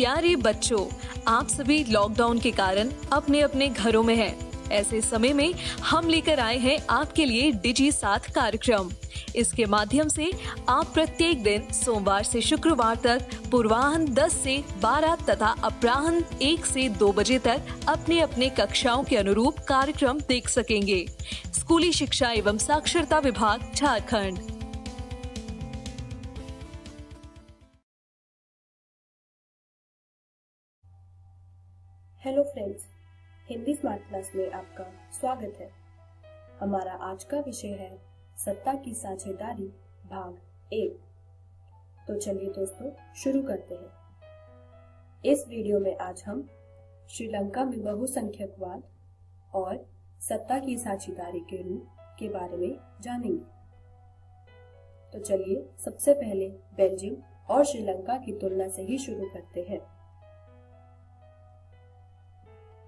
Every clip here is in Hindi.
प्यारे बच्चों, आप सभी लॉकडाउन के कारण अपने अपने घरों में हैं। ऐसे समय में हम लेकर आए हैं आपके लिए डिजी साथ कार्यक्रम। इसके माध्यम से आप प्रत्येक दिन सोमवार से शुक्रवार तक पूर्वाह्न 10 से 12 तथा अपराह्न 1 से 2 बजे तक अपने अपने कक्षाओं के अनुरूप कार्यक्रम देख सकेंगे। स्कूली शिक्षा एवं साक्षरता विभाग, Jharkhand. Hello friends, Hindi smart class में आपका स्वागत है। हमारा आज का विषय है सत्ता की साझेदारी भाग 1। तो चलिए दोस्तों शुरू करते हैं। इस वीडियो में आज हम श्रीलंका में बहुसंख्यकवाद और सत्ता की साझेदारी के रूप के बारे में जानेंगे। तो चलिए सबसे पहले बेल्जियम और श्रीलंका की तुलना से ही शुरू करते हैं।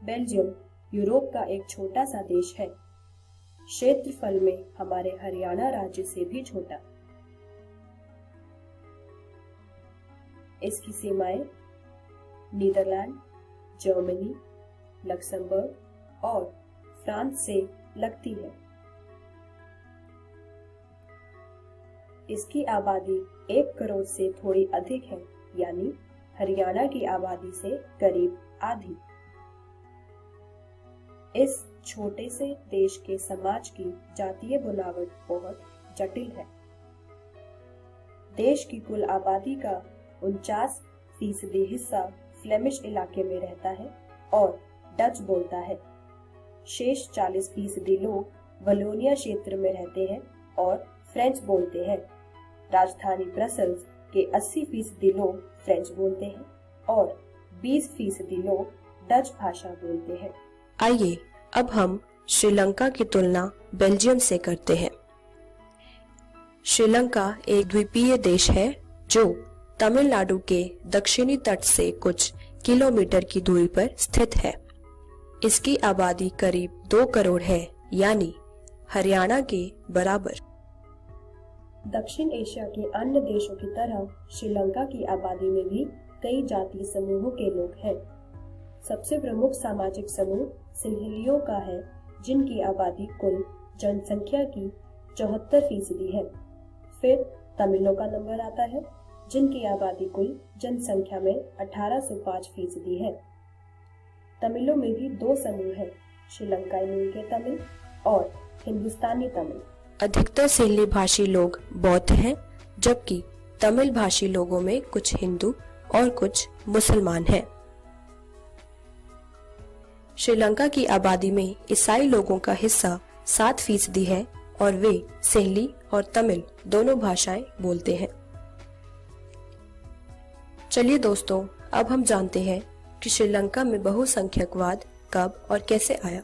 बेल्जियम यूरोप का एक छोटा सा देश है, क्षेत्रफल में हमारे हरियाणा राज्य से भी छोटा। इसकी सीमाएं नीदरलैंड, जर्मनी, लक्समबर्ग और फ्रांस से लगती है। इसकी आबादी 1 करोड़ से थोड़ी अधिक है, यानी हरियाणा की आबादी से करीब आधी। इस छोटे से देश के समाज की जातीय बनावट बहुत जटिल है। देश की कुल आबादी का 49% हिस्सा फ्लेमिश इलाके में रहता है और डच बोलता है। शेष 40% लोग वलोनिया क्षेत्र में रहते हैं और फ्रेंच बोलते हैं। राजधानी ब्रसेल्स के 80% लोग फ्रेंच बोलते हैं और 20% लोग डच भाषा बोलते हैं। आइए अब हम श्रीलंका की तुलना बेल्जियम से करते हैं। श्रीलंका एक द्वीपीय देश है जो तमिलनाडु के दक्षिणी तट से कुछ किलोमीटर की दूरी पर स्थित है। इसकी आबादी करीब 2 करोड़ है, यानी हरियाणा के बराबर। दक्षिण एशिया के अन्य देशों की तरह श्रीलंका की आबादी में भी कई जातीय समूहों के लोग हैं। सबसे प्रमुख सामाजिक समूह सिंहलियों का है, जिनकी आबादी कुल जनसंख्या की 74% है। फिर तमिलों का नंबर आता है, जिनकी आबादी कुल जनसंख्या में 1805% है। तमिलों में भी 2 समूह हैं, श्रीलंकाई मूल के तमिल और हिंदुस्तानी तमिल। अधिकतर सिंहली भाषी लोग बौद्ध हैं, जबकि तमिल भाषी लोगों में कुछ हिंदू और कुछ मुसलमान हैं। श्रीलंका की आबादी में ईसाई लोगों का हिस्सा 7% है और वे सिंहली और तमिल दोनों भाषाएं बोलते हैं। चलिए दोस्तों, अब हम जानते हैं कि श्रीलंका में बहुसंख्यकवाद कब और कैसे आया।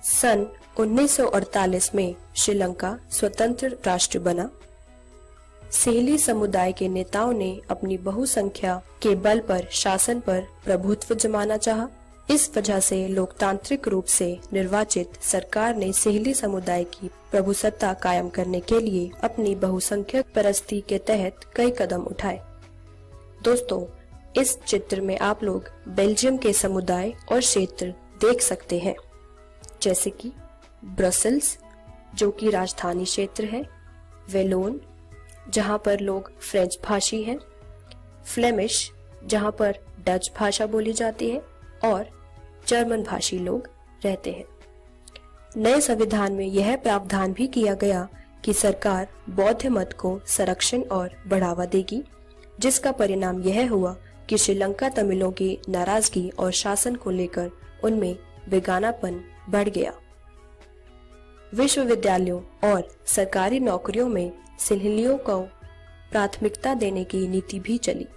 सन 1948 में श्रीलंका स्वतंत्र राष्ट्र बना। सिंहली समुदाय के नेताओं ने अपनी बहुसंख्या के बल पर शासन पर प्रभुत्व जमाना चाहा। इस वजह से लोकतांत्रिक रूप से निर्वाचित सरकार ने सिंहली समुदाय की प्रभुसत्ता कायम करने के लिए अपनी बहुसंख्यक परस्ती के तहत कई कदम उठाए। दोस्तों, इस चित्र में आप लोग बेल्जियम के समुदाय और क्षेत्र देख सकते हैं, जैसे कि ब्रसेल्स जो कि राजधानी क्षेत्र है, वेलोन जहां पर लोग फ्रेंच भाषी हैं, फ्लेमिश जहां पर डच भाषा बोली जाती है और जर्मन भाषी लोग रहते हैं। नए संविधान में यह प्रावधान भी किया गया कि सरकार बौद्ध मत को संरक्षण और बढ़ावा देगी, जिसका परिणाम यह हुआ कि श्रीलंका तमिलों की नाराजगी और शासन को लेकर उनमें बेगानापन बढ़ गया। विश्वविद्यालयों और सरकारी नौकरियों में सिंहलियों को प्राथमिकता देने की नीति भी चली।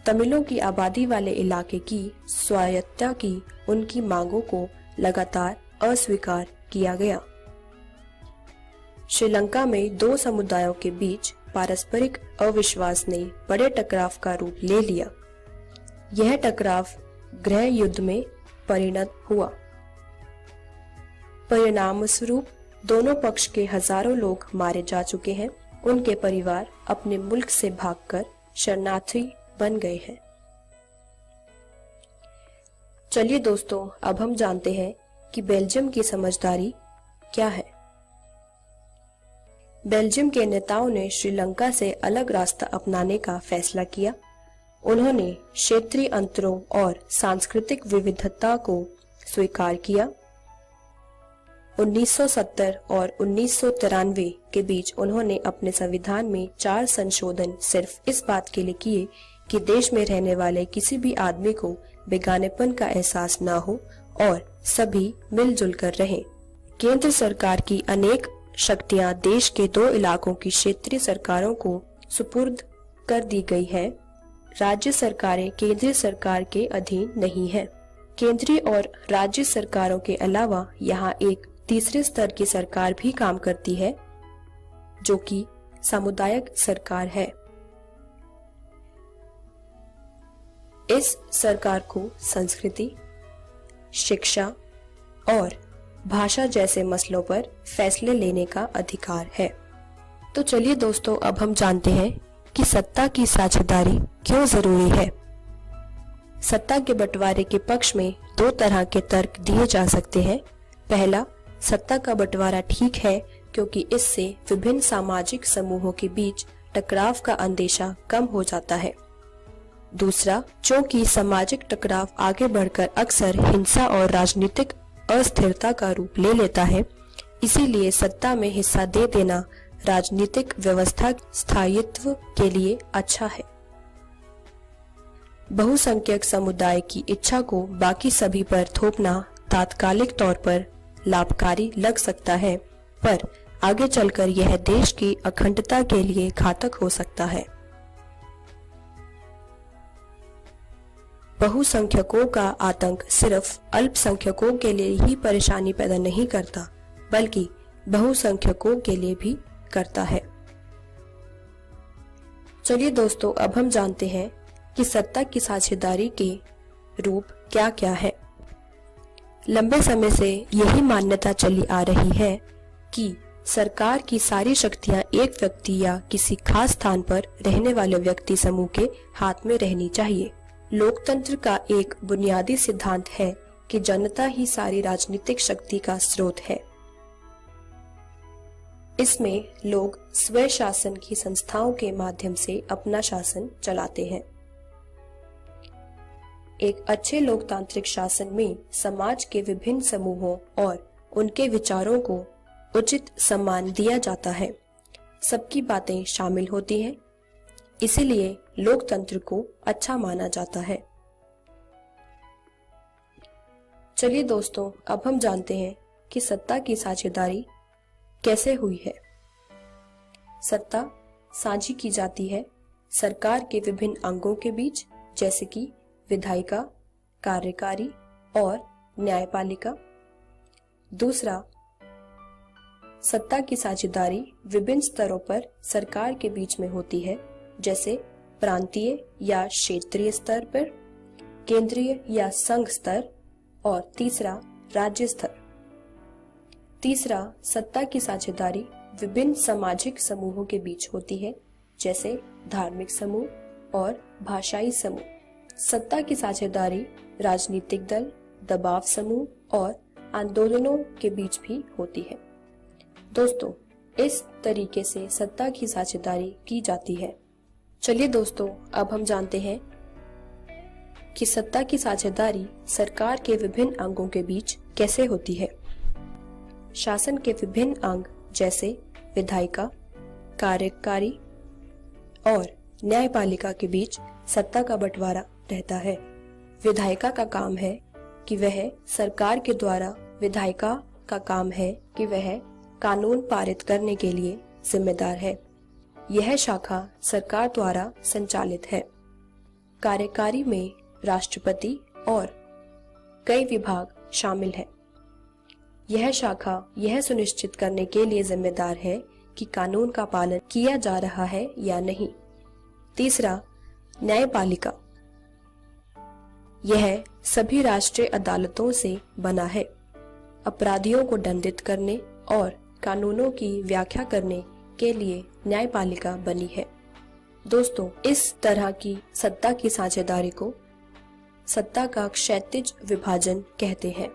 तमिलों की आबादी वाले इलाके की स्वायत्तता की उनकी मांगों को लगातार अस्वीकार किया गया। श्रीलंका में 2 समुदायों के बीच पारस्परिक अविश्वास ने बड़े टकराव का रूप ले लिया। यह टकराव गृह युद्ध में परिणत हुआ। परिणाम स्वरूप दोनों पक्ष के हजारों लोग मारे जा चुके हैं। उनके परिवार अपने मुल्क से भागकर शरणार्थी बन गए हैं। चलिए दोस्तों, अब हम जानते हैं कि बेल्जियम की समझदारी क्या है। बेल्जियम के नेताओं ने श्रीलंका से अलग रास्ता अपनाने का फैसला किया। उन्होंने क्षेत्रीय अंतरों और सांस्कृतिक विविधता को स्वीकार किया। 1970 और 1993 के बीच उन्होंने अपने संविधान में 4 संशोधन सिर्फ इस बात के लिए किए कि देश में रहने वाले किसी भी आदमी को बेगानेपन का एहसास न हो और सभी मिलजुल कर रहें। केंद्र सरकार की अनेक शक्तियां देश के 2 इलाकों की क्षेत्रीय सरकारों को सुपुर्द कर दी गई है। राज्य सरकारें केंद्रीय सरकार के अधीन नहीं है। केंद्रीय और राज्य सरकारों के अलावा यहाँ एक तीसरे स्तर की सरकार भी काम करती है, जो कि सामुदायिक सरकार है। इस सरकार को संस्कृति, शिक्षा और भाषा जैसे मसलों पर फैसले लेने का अधिकार है। तो चलिए दोस्तों, अब हम जानते हैं कि सत्ता की साझेदारी क्यों जरूरी है। सत्ता के बंटवारे के पक्ष में 2 तरह के तर्क दिए जा सकते हैं। पहला, सत्ता का बंटवारा ठीक है क्योंकि इससे विभिन्न सामाजिक समूहों के बीच टकराव का अंदेशा कम हो जाता है। दूसरा, क्योंकि सामाजिक टकराव आगे बढ़कर अक्सर हिंसा और राजनीतिक अस्थिरता का रूप ले लेता है, इसीलिए सत्ता में हिस्सा दे देना राजनीतिक व्यवस्था स्थायित्व के लिए अच्छा है। बहुसंख्यक समुदाय की इच्छा को बाकी सभी पर थोपना तात्कालिक तौर पर लाभकारी लग सकता है, पर आगे चलकर यह देश की अखंडता के लिए घातक हो सकता है। बहुसंख्यकों का आतंक सिर्फ अल्पसंख्यकों के लिए ही परेशानी पैदा नहीं करता, बल्कि बहुसंख्यकों के लिए भी करता है। चलिए दोस्तों, अब हम जानते हैं कि सत्ता की साझेदारी के रूप क्या क्या है। लंबे समय से यही मान्यता चली आ रही है कि सरकार की सारी शक्तियां एक व्यक्ति या किसी खास स्थान पर रहने वाले व्यक्ति समूह के हाथ में रहनी चाहिए। लोकतंत्र का एक बुनियादी सिद्धांत है कि जनता ही सारी राजनीतिक शक्ति का स्रोत है। इसमें लोग स्वयं शासन की संस्थाओं के माध्यम से अपना शासन चलाते हैं। एक अच्छे लोकतांत्रिक शासन में समाज के विभिन्न समूहों और उनके विचारों को उचित सम्मान दिया जाता है। सबकी बातें शामिल होती हैं, इसीलिए लोकतंत्र को अच्छा माना जाता है। चलिए दोस्तों, अब हम जानते हैं कि सत्ता की साझेदारी कैसे हुई है। सत्ता साझी की जाती है सरकार के विभिन्न अंगों के बीच, जैसे कि विधायिका, कार्यकारी और न्यायपालिका। दूसरा, सत्ता की साझेदारी विभिन्न स्तरों पर सरकार के बीच में होती है, जैसे प्रांतीय या क्षेत्रीय स्तर पर, केंद्रीय या संघ स्तर, और तीसरा राज्य स्तर। तीसरा, सत्ता की साझेदारी विभिन्न सामाजिक समूहों के बीच होती है, जैसे धार्मिक समूह और भाषाई समूह। सत्ता की साझेदारी राजनीतिक दल, दबाव समूह और आंदोलनों के बीच भी होती है। दोस्तों, इस तरीके से सत्ता की साझेदारी की जाती है। चलिए दोस्तों, अब हम जानते हैं कि सत्ता की साझेदारी सरकार के विभिन्न अंगों के बीच कैसे होती है। शासन के विभिन्न अंग जैसे विधायिका, कार्यकारी और न्यायपालिका के बीच सत्ता का बंटवारा रहता है। विधायिका का काम है कि वह सरकार के द्वारा विधायिका का काम है कि वह कानून पारित करने के लिए जिम्मेदार है। यह शाखा सरकार द्वारा संचालित है। कार्यकारी में राष्ट्रपति और कई विभाग शामिल हैं। यह शाखा यह सुनिश्चित करने के लिए जिम्मेदार है कि कानून का पालन किया जा रहा है या नहीं। तीसरा, न्यायपालिका। यह सभी राष्ट्रीय अदालतों से बना है। अपराधियों को दंडित करने और कानूनों की व्याख्या करने के लिए न्यायपालिका बनी है। दोस्तों, इस तरह की सत्ता की साझेदारी को सत्ता का क्षैतिज विभाजन कहते हैं।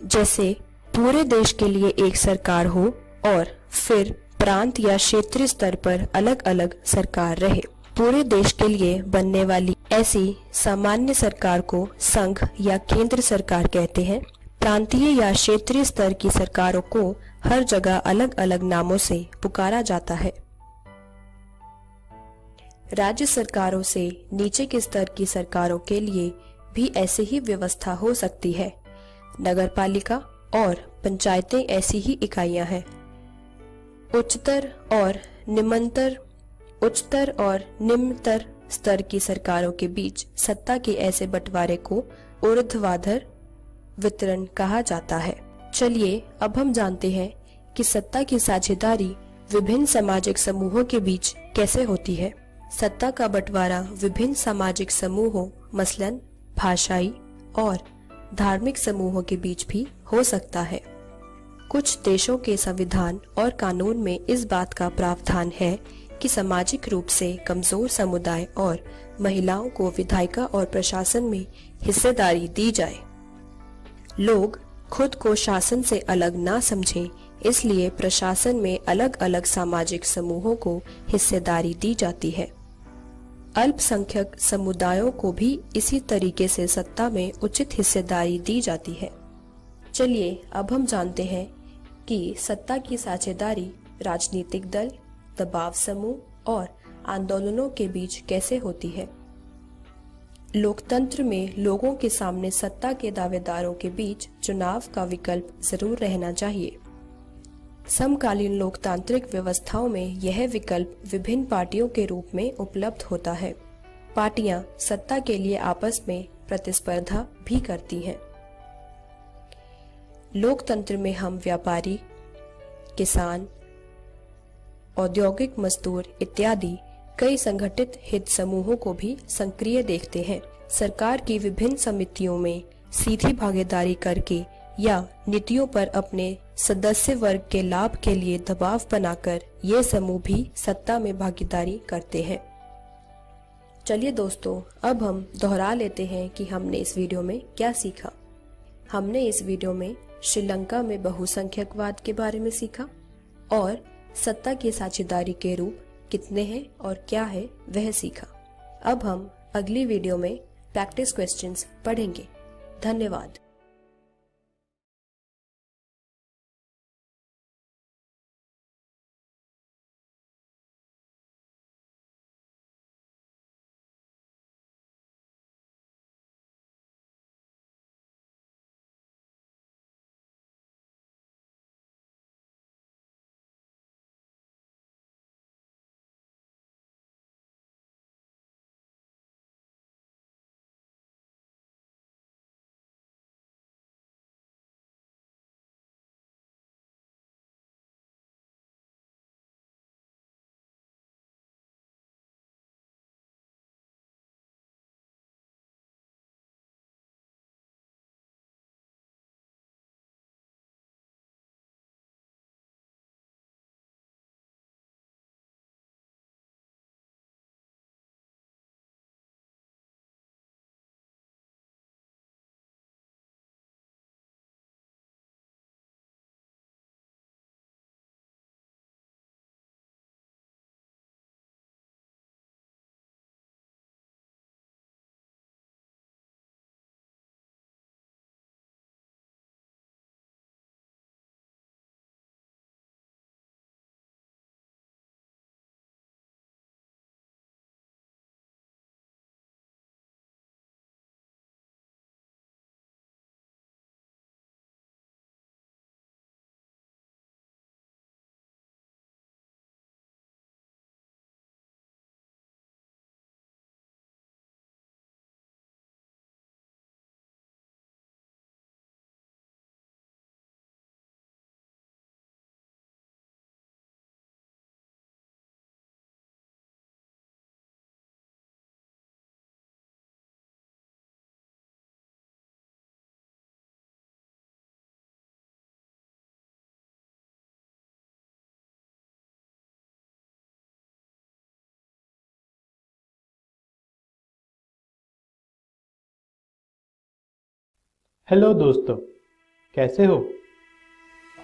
जैसे पूरे देश के लिए एक सरकार हो और फिर प्रांत या क्षेत्रीय स्तर पर अलग अलग सरकार रहे। पूरे देश के लिए बनने वाली ऐसी सामान्य सरकार को संघ या केंद्र सरकार कहते हैं। प्रांतीय या क्षेत्रीय स्तर की सरकारों को हर जगह अलग अलग नामों से पुकारा जाता है। राज्य सरकारों से नीचे के स्तर की सरकारों के लिए भी ऐसी ही व्यवस्था हो सकती है। नगरपालिका और पंचायतें ऐसी ही इकाइयां हैं। उच्चतर और निम्नतर स्तर की सरकारों के बीच सत्ता के ऐसे बंटवारे को ऊर्ध्वाधर वितरण कहा जाता है। चलिए अब हम जानते हैं कि सत्ता की साझेदारी विभिन्न सामाजिक समूहों के बीच कैसे होती है। सत्ता का बंटवारा विभिन्न सामाजिक समूहों मसलन भाषाई और धार्मिक समूहों के बीच भी हो सकता है। कुछ देशों के संविधान और कानून में इस बात का प्रावधान है कि सामाजिक रूप से कमजोर समुदाय और महिलाओं को विधायिका और प्रशासन में हिस्सेदारी दी जाए। लोग खुद को शासन से अलग ना समझें, इसलिए प्रशासन में अलग अलग सामाजिक समूहों को हिस्सेदारी दी जाती है। अल्पसंख्यक समुदायों को भी इसी तरीके से सत्ता में उचित हिस्सेदारी दी जाती है। चलिए अब हम जानते हैं कि सत्ता की साझेदारी राजनीतिक दल, दबाव समूह और आंदोलनों के बीच कैसे होती है। लोकतंत्र में लोगों के सामने सत्ता के दावेदारों के बीच चुनाव का विकल्प जरूर रहना चाहिए। समकालीन लोकतांत्रिक व्यवस्थाओं में यह विकल्प विभिन्न पार्टियों के रूप में उपलब्ध होता है। पार्टियां सत्ता के लिए आपस में प्रतिस्पर्धा भी करती हैं। लोकतंत्र में हम व्यापारी, किसान, औद्योगिक मजदूर इत्यादि कई संगठित हित समूहों को भी सक्रिय देखते हैं। सरकार की विभिन्न समितियों में सीधी भागीदारी करके या नीतियों पर अपने सदस्य वर्ग के लाभ के लिए दबाव बनाकर ये समूह भी सत्ता में भागीदारी करते हैं। चलिए दोस्तों, अब हम दोहरा लेते हैं कि हमने इस वीडियो में क्या सीखा। हमने इस वीडियो में श्रीलंका में बहुसंख्यकवाद के बारे में सीखा और सत्ता की साझेदारी के रूप कितने हैं और क्या है वह सीखा। अब हम अगली वीडियो में प्रैक्टिस क्वेश्चंस पढ़ेंगे। धन्यवाद। हेलो दोस्तों, कैसे हो?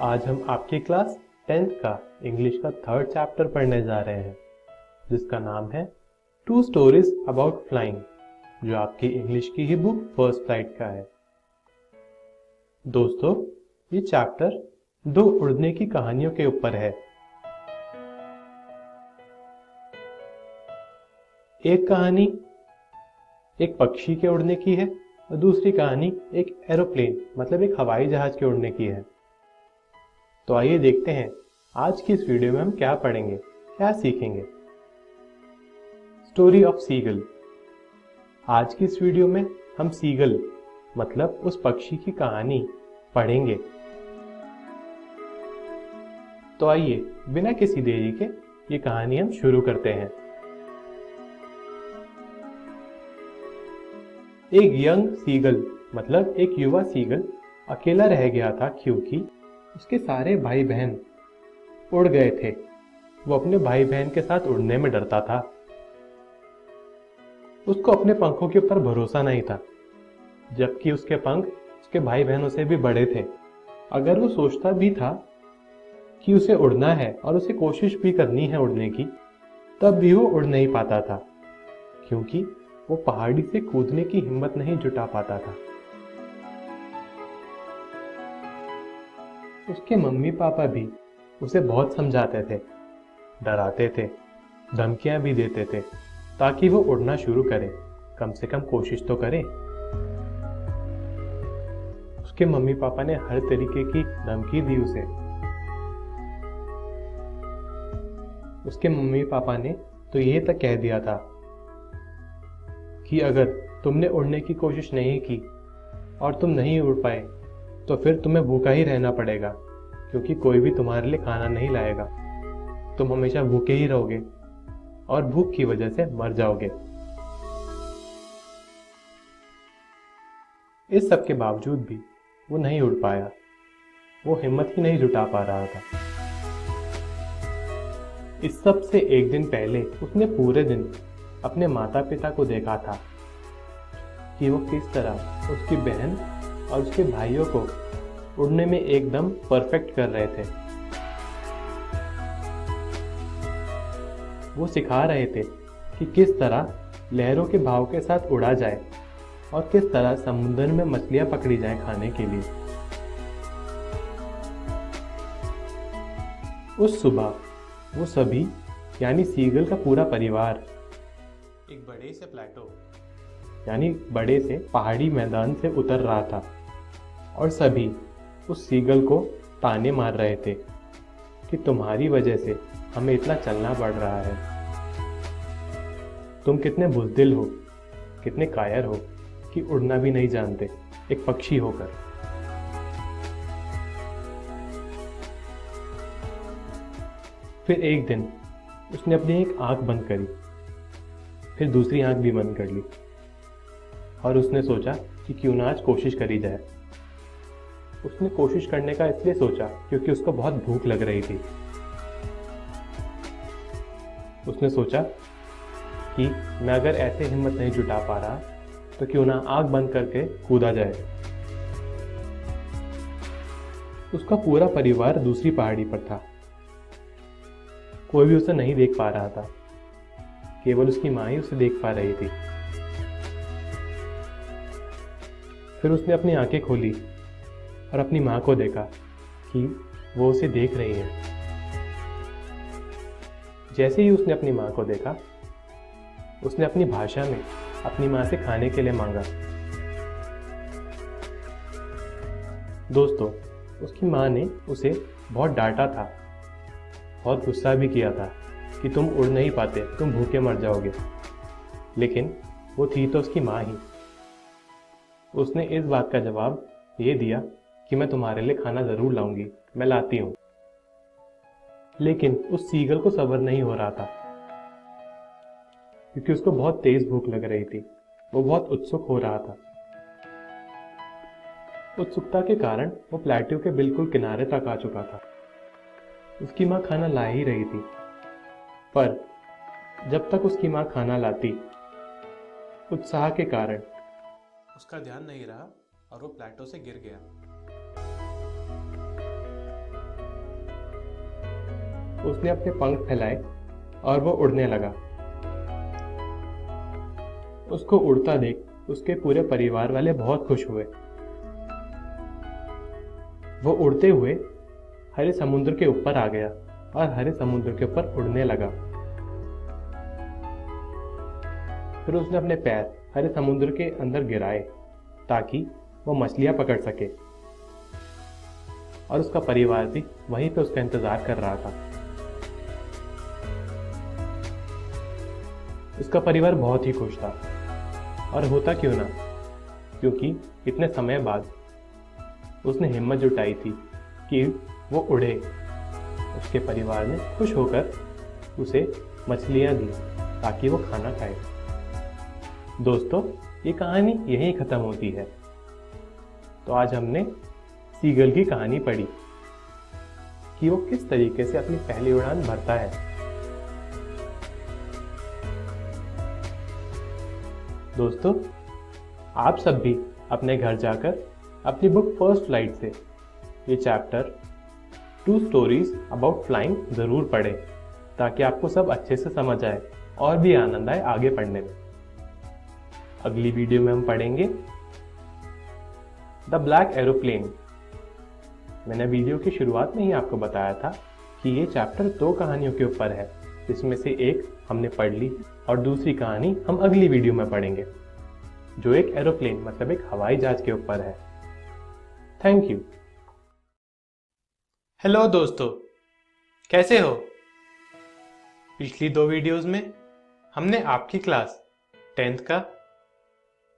आज हम आपकी क्लास 10th का इंग्लिश का 3rd चैप्टर पढ़ने जा रहे हैं, जिसका नाम है 2 स्टोरीज अबाउट फ्लाइंग, जो आपकी इंग्लिश की ही बुक फर्स्ट फ्लाइट का है। दोस्तों, ये चैप्टर 2 उड़ने की कहानियों के ऊपर है। एक कहानी एक पक्षी के उड़ने की है और दूसरी कहानी एक एरोप्लेन मतलब एक हवाई जहाज के उड़ने की है। तो आइए देखते हैं आज की इस वीडियो में हम क्या पढ़ेंगे, क्या सीखेंगे। Story of seagull. आज की इस वीडियो में हम सीगल मतलब उस पक्षी की कहानी पढ़ेंगे। तो आइए बिना किसी देरी के ये कहानी हम शुरू करते हैं। एक यंग सीगल मतलब एक युवा सीगल अकेला रह गया था, क्योंकि उसके सारे भाई बहन उड़ गए थे। वो अपने भाई बहन के साथ उड़ने में डरता था। उसको अपने पंखों के ऊपर भरोसा नहीं था, जबकि उसके पंख उसके भाई बहनों से भी बड़े थे। अगर वो सोचता भी था कि उसे उड़ना है और उसे कोशिश भी करनी है उड़ने की, तब भी वो उड़ नहीं पाता था, क्योंकि वो पहाड़ी से कूदने की हिम्मत नहीं जुटा पाता था। उसके मम्मी पापा भी उसे बहुत समझाते थे, डराते थे, धमकियां भी देते थे, ताकि वो उड़ना शुरू करे, कम से कम कोशिश तो करे। उसके मम्मी पापा ने हर तरीके की धमकी दी उसे। उसके मम्मी पापा ने तो ये तक कह दिया था कि अगर तुमने उड़ने की कोशिश नहीं की और तुम नहीं उड़ पाए तो फिर तुम्हें भूखा ही रहना पड़ेगा, क्योंकि कोई भी तुम्हारे लिए खाना नहीं लाएगा। तुम हमेशा भूखे ही रहोगे और भूख की वजह से मर जाओगे। इस सब के बावजूद भी वो नहीं उड़ पाया। वो हिम्मत ही नहीं जुटा पा रहा था। इस सब से एक दिन पहले उसने पूरे दिन अपने माता पिता को देखा था कि वो किस तरह उसकी बहन और उसके भाइयों को उड़ने में एकदम परफेक्ट कर रहे थे। वो सिखा रहे थे कि किस तरह लहरों के भाव के साथ उड़ा जाए और किस तरह समुद्र में मछलियां पकड़ी जाए खाने के लिए। उस सुबह वो सभी यानी सीगल का पूरा परिवार एक बड़े से प्लेटो यानी बड़े से पहाड़ी मैदान से उतर रहा था और सभी उस सीगल को ताने मार रहे थे कि तुम्हारी वजह से हमें इतना चलना पड़ रहा है। तुम कितने बुज़दिल हो, कितने कायर हो कि उड़ना भी नहीं जानते, एक पक्षी होकर। फिर एक दिन उसने अपनी एक आंख बंद करी, फिर दूसरी आंख भी बंद कर ली और उसने सोचा कि क्यों ना आज कोशिश करी जाए। उसने कोशिश करने का इसलिए सोचा क्योंकि उसको बहुत भूख लग रही थी। उसने सोचा कि मैं अगर ऐसे हिम्मत नहीं जुटा पा रहा तो क्यों ना आंख बंद करके कूदा जाए। उसका पूरा परिवार दूसरी पहाड़ी पर था। कोई भी उसे नहीं देख पा रहा था, केवल उसकी माँ ही उसे देख पा रही थी। फिर उसने अपनी आंखें खोली और अपनी माँ को देखा कि वो उसे देख रही है। जैसे ही उसने अपनी माँ को देखा, उसने अपनी भाषा में अपनी माँ से खाने के लिए मांगा। दोस्तों, उसकी माँ ने उसे बहुत डांटा था, बहुत गुस्सा भी किया था कि तुम उड़ नहीं पाते, तुम भूखे मर जाओगे। लेकिन वो थी तो उसकी माँ ही। उसने इस बात का जवाब ये दिया कि मैं तुम्हारे लिए खाना जरूर लाऊंगी, मैं लाती हूँ। लेकिन उस सीगल को सब्र नहीं हो रहा था, क्योंकि उसको बहुत तेज भूख लग रही थी। वो बहुत उत्सुक हो रहा था। उत्सुकता के कारण वो प्लेट्यू के बिल्कुल किनारे तक आ चुका था। उसकी माँ खाना ला ही रही थी, पर जब तक उसकी माँ खाना लाती, उत्साह के कारण उसका ध्यान नहीं रहा और वो प्लेटो से गिर गया। उसने अपने पंख फैलाए और वो उड़ने लगा। उसको उड़ता देख उसके पूरे परिवार वाले बहुत खुश हुए। वो उड़ते हुए हरे समुद्र के ऊपर आ गया और हरे समुद्र के ऊपर उड़ने लगा। फिर उसने अपने पैर हरे समुद्र के अंदर गिराए ताकि वो मछलियां पकड़ सके, और उसका परिवार भी वहीं पे उसका इंतजार कर रहा था। उसका परिवार बहुत ही खुश था, और होता क्यों ना, क्योंकि इतने समय बाद उसने हिम्मत जुटाई थी कि वो उड़े। उसके परिवार ने खुश होकर उसे मछलियां दी ताकि वो खाना खाए। दोस्तों, ये कहानी यहीं खत्म होती है। तो आज हमने सीगल की कहानी पढ़ी कि वो किस तरीके से अपनी पहली उड़ान भरता है। दोस्तों, आप सब भी अपने घर जाकर अपनी बुक फर्स्ट फ्लाइट से ये चैप्टर 2 स्टोरीज अबाउट फ्लाइंग जरूर पढ़ें, ताकि आपको सब अच्छे से समझ आए और भी आनंद आए आगे पढ़ने में। अगली वीडियो में हम पढ़ेंगे द ब्लैक एरोप्लेन। मैंने वीडियो की शुरुआत में ही आपको बताया था कि ये चैप्टर 2 कहानियों के ऊपर है, जिसमें से एक हमने पढ़ ली और दूसरी कहानी हम अगली वीडियो में पढ़ेंगे, जो एक एरोप्लेन मतलब एक हवाई जहाज के ऊपर है। Thank you. हेलो दोस्तों, कैसे हो? पिछली 2 वीडियोस में हमने आपकी क्लास 10th का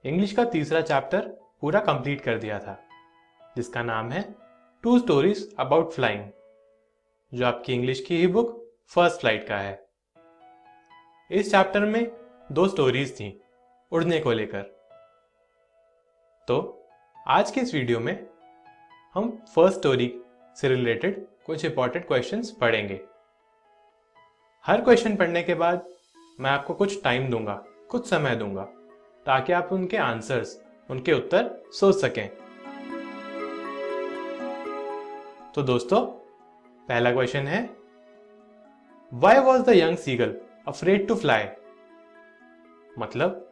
इंग्लिश का तीसरा चैप्टर पूरा कंप्लीट कर दिया था, जिसका नाम है 2 स्टोरीज अबाउट फ्लाइंग, जो आपकी इंग्लिश की ही बुक फर्स्ट फ्लाइट का है। इस चैप्टर में 2 स्टोरीज थी उड़ने को लेकर। तो आज के इस वीडियो में हम फर्स्ट स्टोरी से रिलेटेड कुछ इंपॉर्टेंट क्वेश्चंस पढ़ेंगे। हर क्वेश्चन पढ़ने के बाद मैं आपको कुछ टाइम दूंगा, कुछ समय दूंगा, ताकि आप उनके आंसर्स, उनके उत्तर सोच सकें। तो दोस्तों, पहला क्वेश्चन है, why was the young seagull afraid to fly? मतलब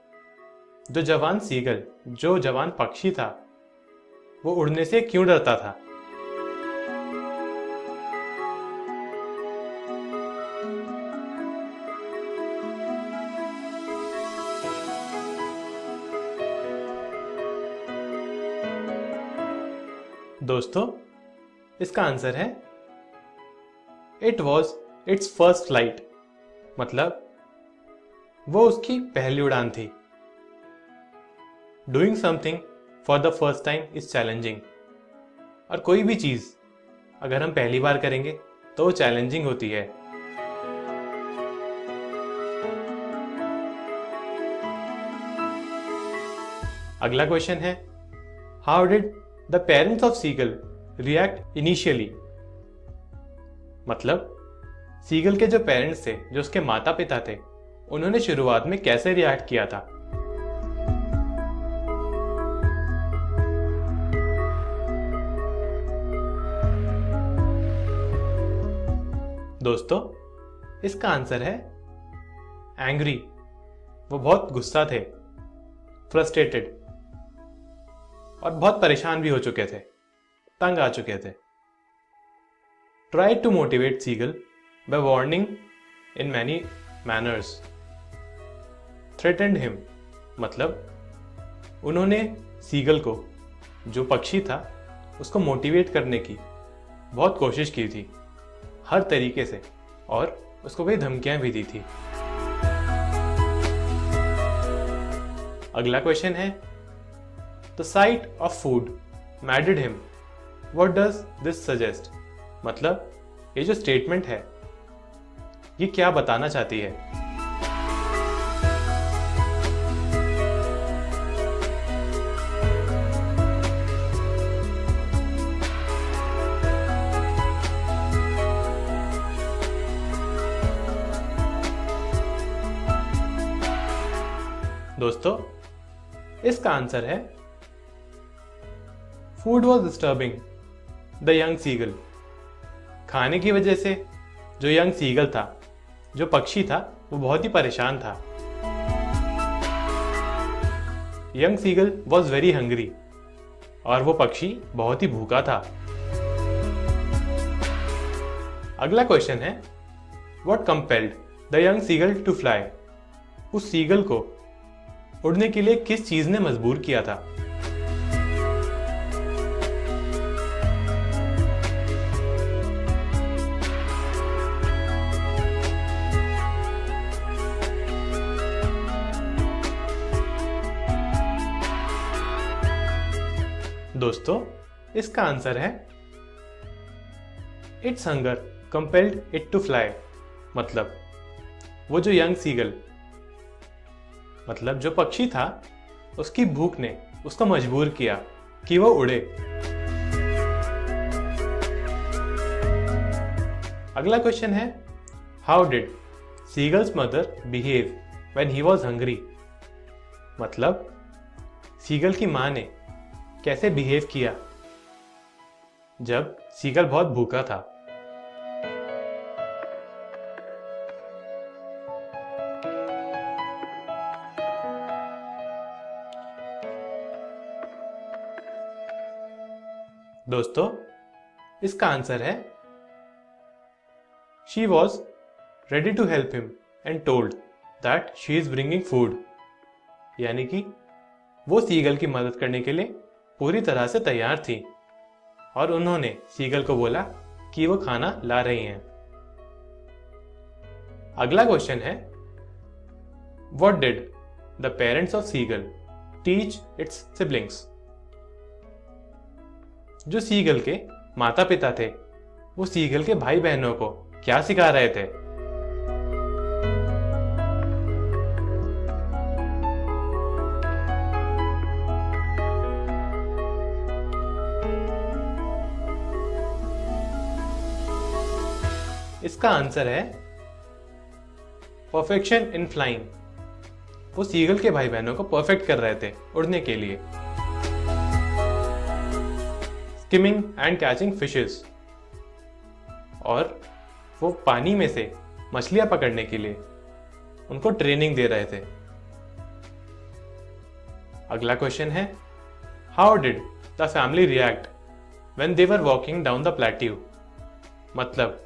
जो जवान सीगल, जो जवान पक्षी था, वो उड़ने से क्यों डरता था? दोस्तों, इसका आंसर है it was it's first flight. मतलब वो उसकी पहली उड़ान थी। Doing something for the first time is challenging. और कोई भी चीज अगर हम पहली बार करेंगे तो वो चैलेंजिंग होती है। अगला क्वेश्चन है, how did the parents of seagull react initially? मतलब सीगल के जो पेरेंट्स थे, जो उसके माता पिता थे, उन्होंने शुरुआत में कैसे रिएक्ट किया था? दोस्तों, इसका आंसर है एंग्री। वो बहुत गुस्सा थे, फ्रस्ट्रेटेड, और बहुत परेशान भी हो चुके थे, तंग आ चुके थे। Try to motivate seagull by warning in many manners, threatened him. मतलब उन्होंने सीगल को, जो पक्षी था, उसको मोटिवेट करने की बहुत कोशिश की थी हर तरीके से, और उसको कई धमकियां भी दी थी। अगला क्वेश्चन है, the sight of food maded him, what does this suggest? मतलब ये जो स्टेटमेंट है, ये क्या बताना चाहती है? दोस्तों, इसका आंसर है food was disturbing the young seagull. खाने की वजह से जो यंग सीगल था, जो पक्षी था, वो बहुत ही परेशान था। Young seagull was very hungry, और वो पक्षी बहुत ही भूखा था। अगला क्वेश्चन है, what compelled the young seagull to fly. उस सीगल को उड़ने के लिए किस चीज ने मजबूर किया था? दोस्तों, इसका आंसर है its hunger compelled it to fly. मतलब वो जो यंग सीगल, मतलब जो पक्षी था, उसकी भूख ने उसको मजबूर किया कि वो उड़े। अगला क्वेश्चन है, how did seagulls mother behave when he was hungry. मतलब सीगल की मां ने कैसे बिहेव किया जब सीगल बहुत भूखा था। दोस्तों, इसका आंसर है she was ready to help him and told that she is bringing food. यानी कि वो सीगल की मदद करने के लिए पूरी तरह से तैयार थी, और उन्होंने सीगल को बोला कि वो खाना ला रही हैं। अगला क्वेश्चन है, what did the parents of seagull teach its siblings. जो सीगल के माता पिता थे, वो सीगल के भाई बहनों को क्या सिखा रहे थे? इसका आंसर है परफेक्शन इन फ्लाइंग। वो सीगल के भाई बहनों को परफेक्ट कर रहे थे उड़ने के लिए। स्किमिंग एंड कैचिंग फिशेस, और वो पानी में से मछलियां पकड़ने के लिए उनको ट्रेनिंग दे रहे थे। अगला क्वेश्चन है, how did the family react when they were walking down the plateau. मतलब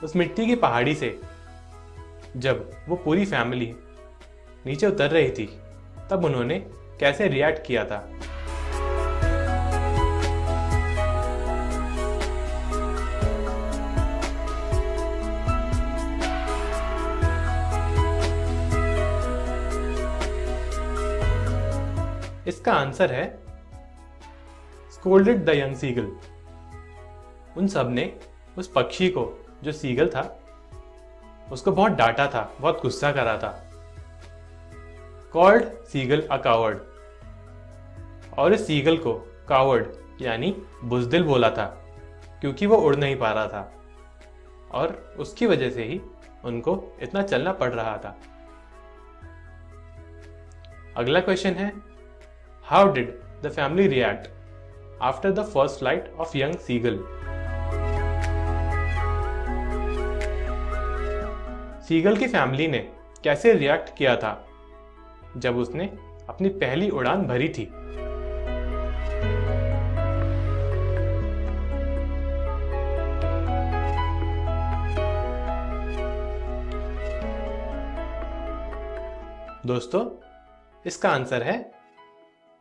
उस मिट्टी की पहाड़ी से जब वो पूरी फैमिली नीचे उतर रही थी, तब उन्होंने कैसे रिएक्ट किया था? इसका आंसर है स्कोल्डेड द यंग सीगल। उन सब ने उस पक्षी को, जो सीगल था, उसको बहुत डांटा था, बहुत गुस्सा करा था। कॉल्ड सीगल अ कावर्ड, और इस सीगल को कावर्ड यानी बुज़दिल बोला था, क्योंकि वो उड़ नहीं पा रहा था, और उसकी वजह से ही उनको इतना चलना पड़ रहा था। अगला क्वेश्चन है, how did the family react after the first flight of young seagull. Seagull की फैमिली ने कैसे रिएक्ट किया था जब उसने अपनी पहली उड़ान भरी थी? दोस्तों, इसका आंसर है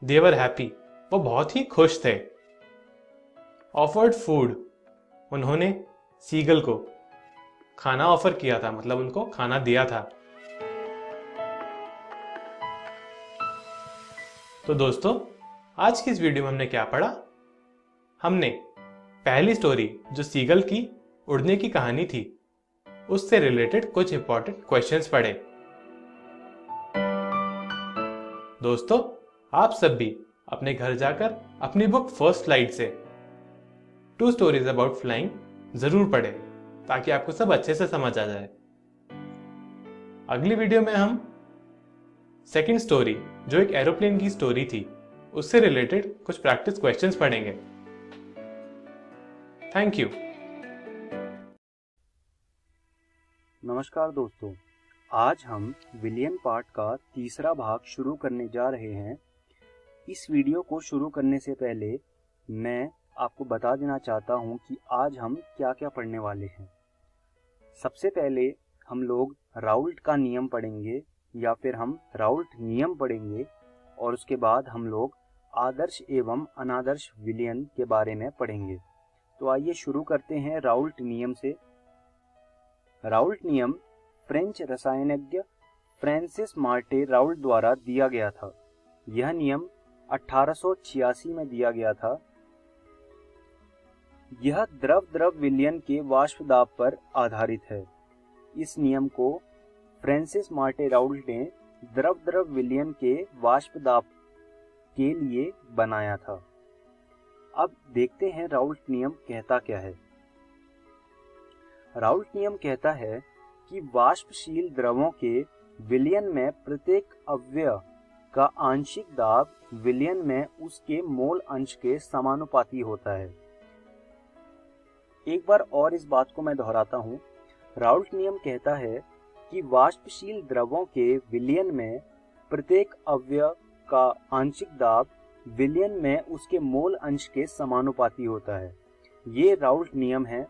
दे वर हैप्पी। वो बहुत ही खुश थे। ऑफर्ड फूड, उन्होंने सीगल को खाना ऑफर किया था, मतलब उनको खाना दिया था। तो दोस्तों, आज की इस वीडियो में हमने क्या पढ़ा? हमने पहली स्टोरी जो सीगल की उड़ने की कहानी थी, उससे रिलेटेड कुछ इंपॉर्टेंट क्वेश्चंस पढ़े। दोस्तों, आप सब भी अपने घर जाकर अपनी बुक फर्स्ट फ्लाइट से 2 स्टोरीज अबाउट फ्लाइंग जरूर पढ़ें, ताकि आपको सब अच्छे से समझ आ जाए। अगली वीडियो में हम सेकंड स्टोरी, जो एक एरोप्लेन की स्टोरी थी, उससे रिलेटेड कुछ प्रैक्टिस क्वेश्चंस पढ़ेंगे। Thank you. नमस्कार दोस्तों, आज हम विलियन पार्ट का तीसरा भाग शुरू करने जा रहे हैं। इस वीडियो को शुरू करने से पहले मैं आपको बता देना चाहता हूं कि आज हम क्या क्या पढ़ने वाले हैं। सबसे पहले हम लोग राउल्ट का नियम पढ़ेंगे या फिर हम राउल्ट नियम पढ़ेंगे, और उसके बाद हम लोग आदर्श एवं अनादर्श विलियन के बारे में पढ़ेंगे। तो आइए शुरू करते हैं राउल्ट नियम से। राउल्ट नियम फ्रेंच रसायनज्ञ फ्रांसिस मार्टे राउल्ट द्वारा दिया गया था। यह नियम 1886 में दिया गया था। यह द्रव विलयन के वाष्प दाब पर आधारित है। इस नियम को फ्रांसिस मार्टे राउल्ट ने द्रव विलयन के वाष्प दाब के लिए बनाया था। अब देखते हैं राउल्ट नियम कहता क्या है। राउल्ट नियम कहता है कि वाष्पशील द्रवों के विलयन में प्रत्येक अवयव का आंशिक दाब विलयन में उसके मोल अंश के समानुपाती होता है। एक बार और इस बात को मैं दोहराता हूँ। राउल्ट नियम कहता है कि वाष्पशील द्रवों के विलयन में प्रत्येक अवयव का आंशिक दाब विलयन में उसके मोल अंश के समानुपाती होता है। ये राउल्ट नियम है।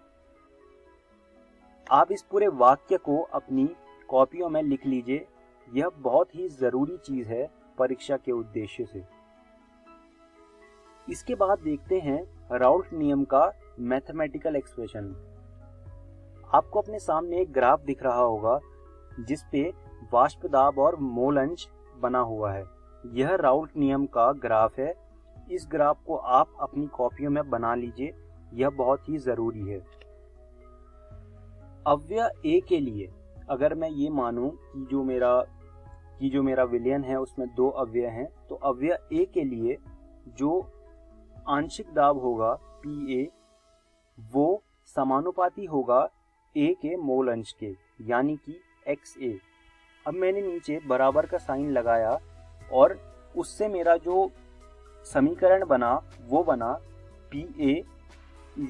आप इस पूरे वाक्य को अपनी कॉपियों में लिख लीजिए। यह बहुत ही जरूरी चीज है परीक्षा के उद्देश्य से। इसके बाद देखते हैं राउल्ट नियम का मैथमेटिकल एक्सप्रेशन। आपको अपने सामने एक ग्राफ दिख रहा होगा जिसपे वाष्प दाब और मोल अंश बना हुआ है। यह राउल्ट नियम का ग्राफ है। इस ग्राफ को आप अपनी कॉपियों में बना लीजिए, यह बहुत ही जरूरी है। अवयव ए के लिए अगर मैं ये मानूं कि जो मेरा विलयन है उसमें दो अवयव हैं, तो अवयव ए के लिए जो आंशिक दाब होगा PA वो समानुपाती होगा A के मोल अंश के, यानी कि XA। अब मैंने नीचे बराबर का साइन लगाया और उससे मेरा जो समीकरण बना वो बना PA =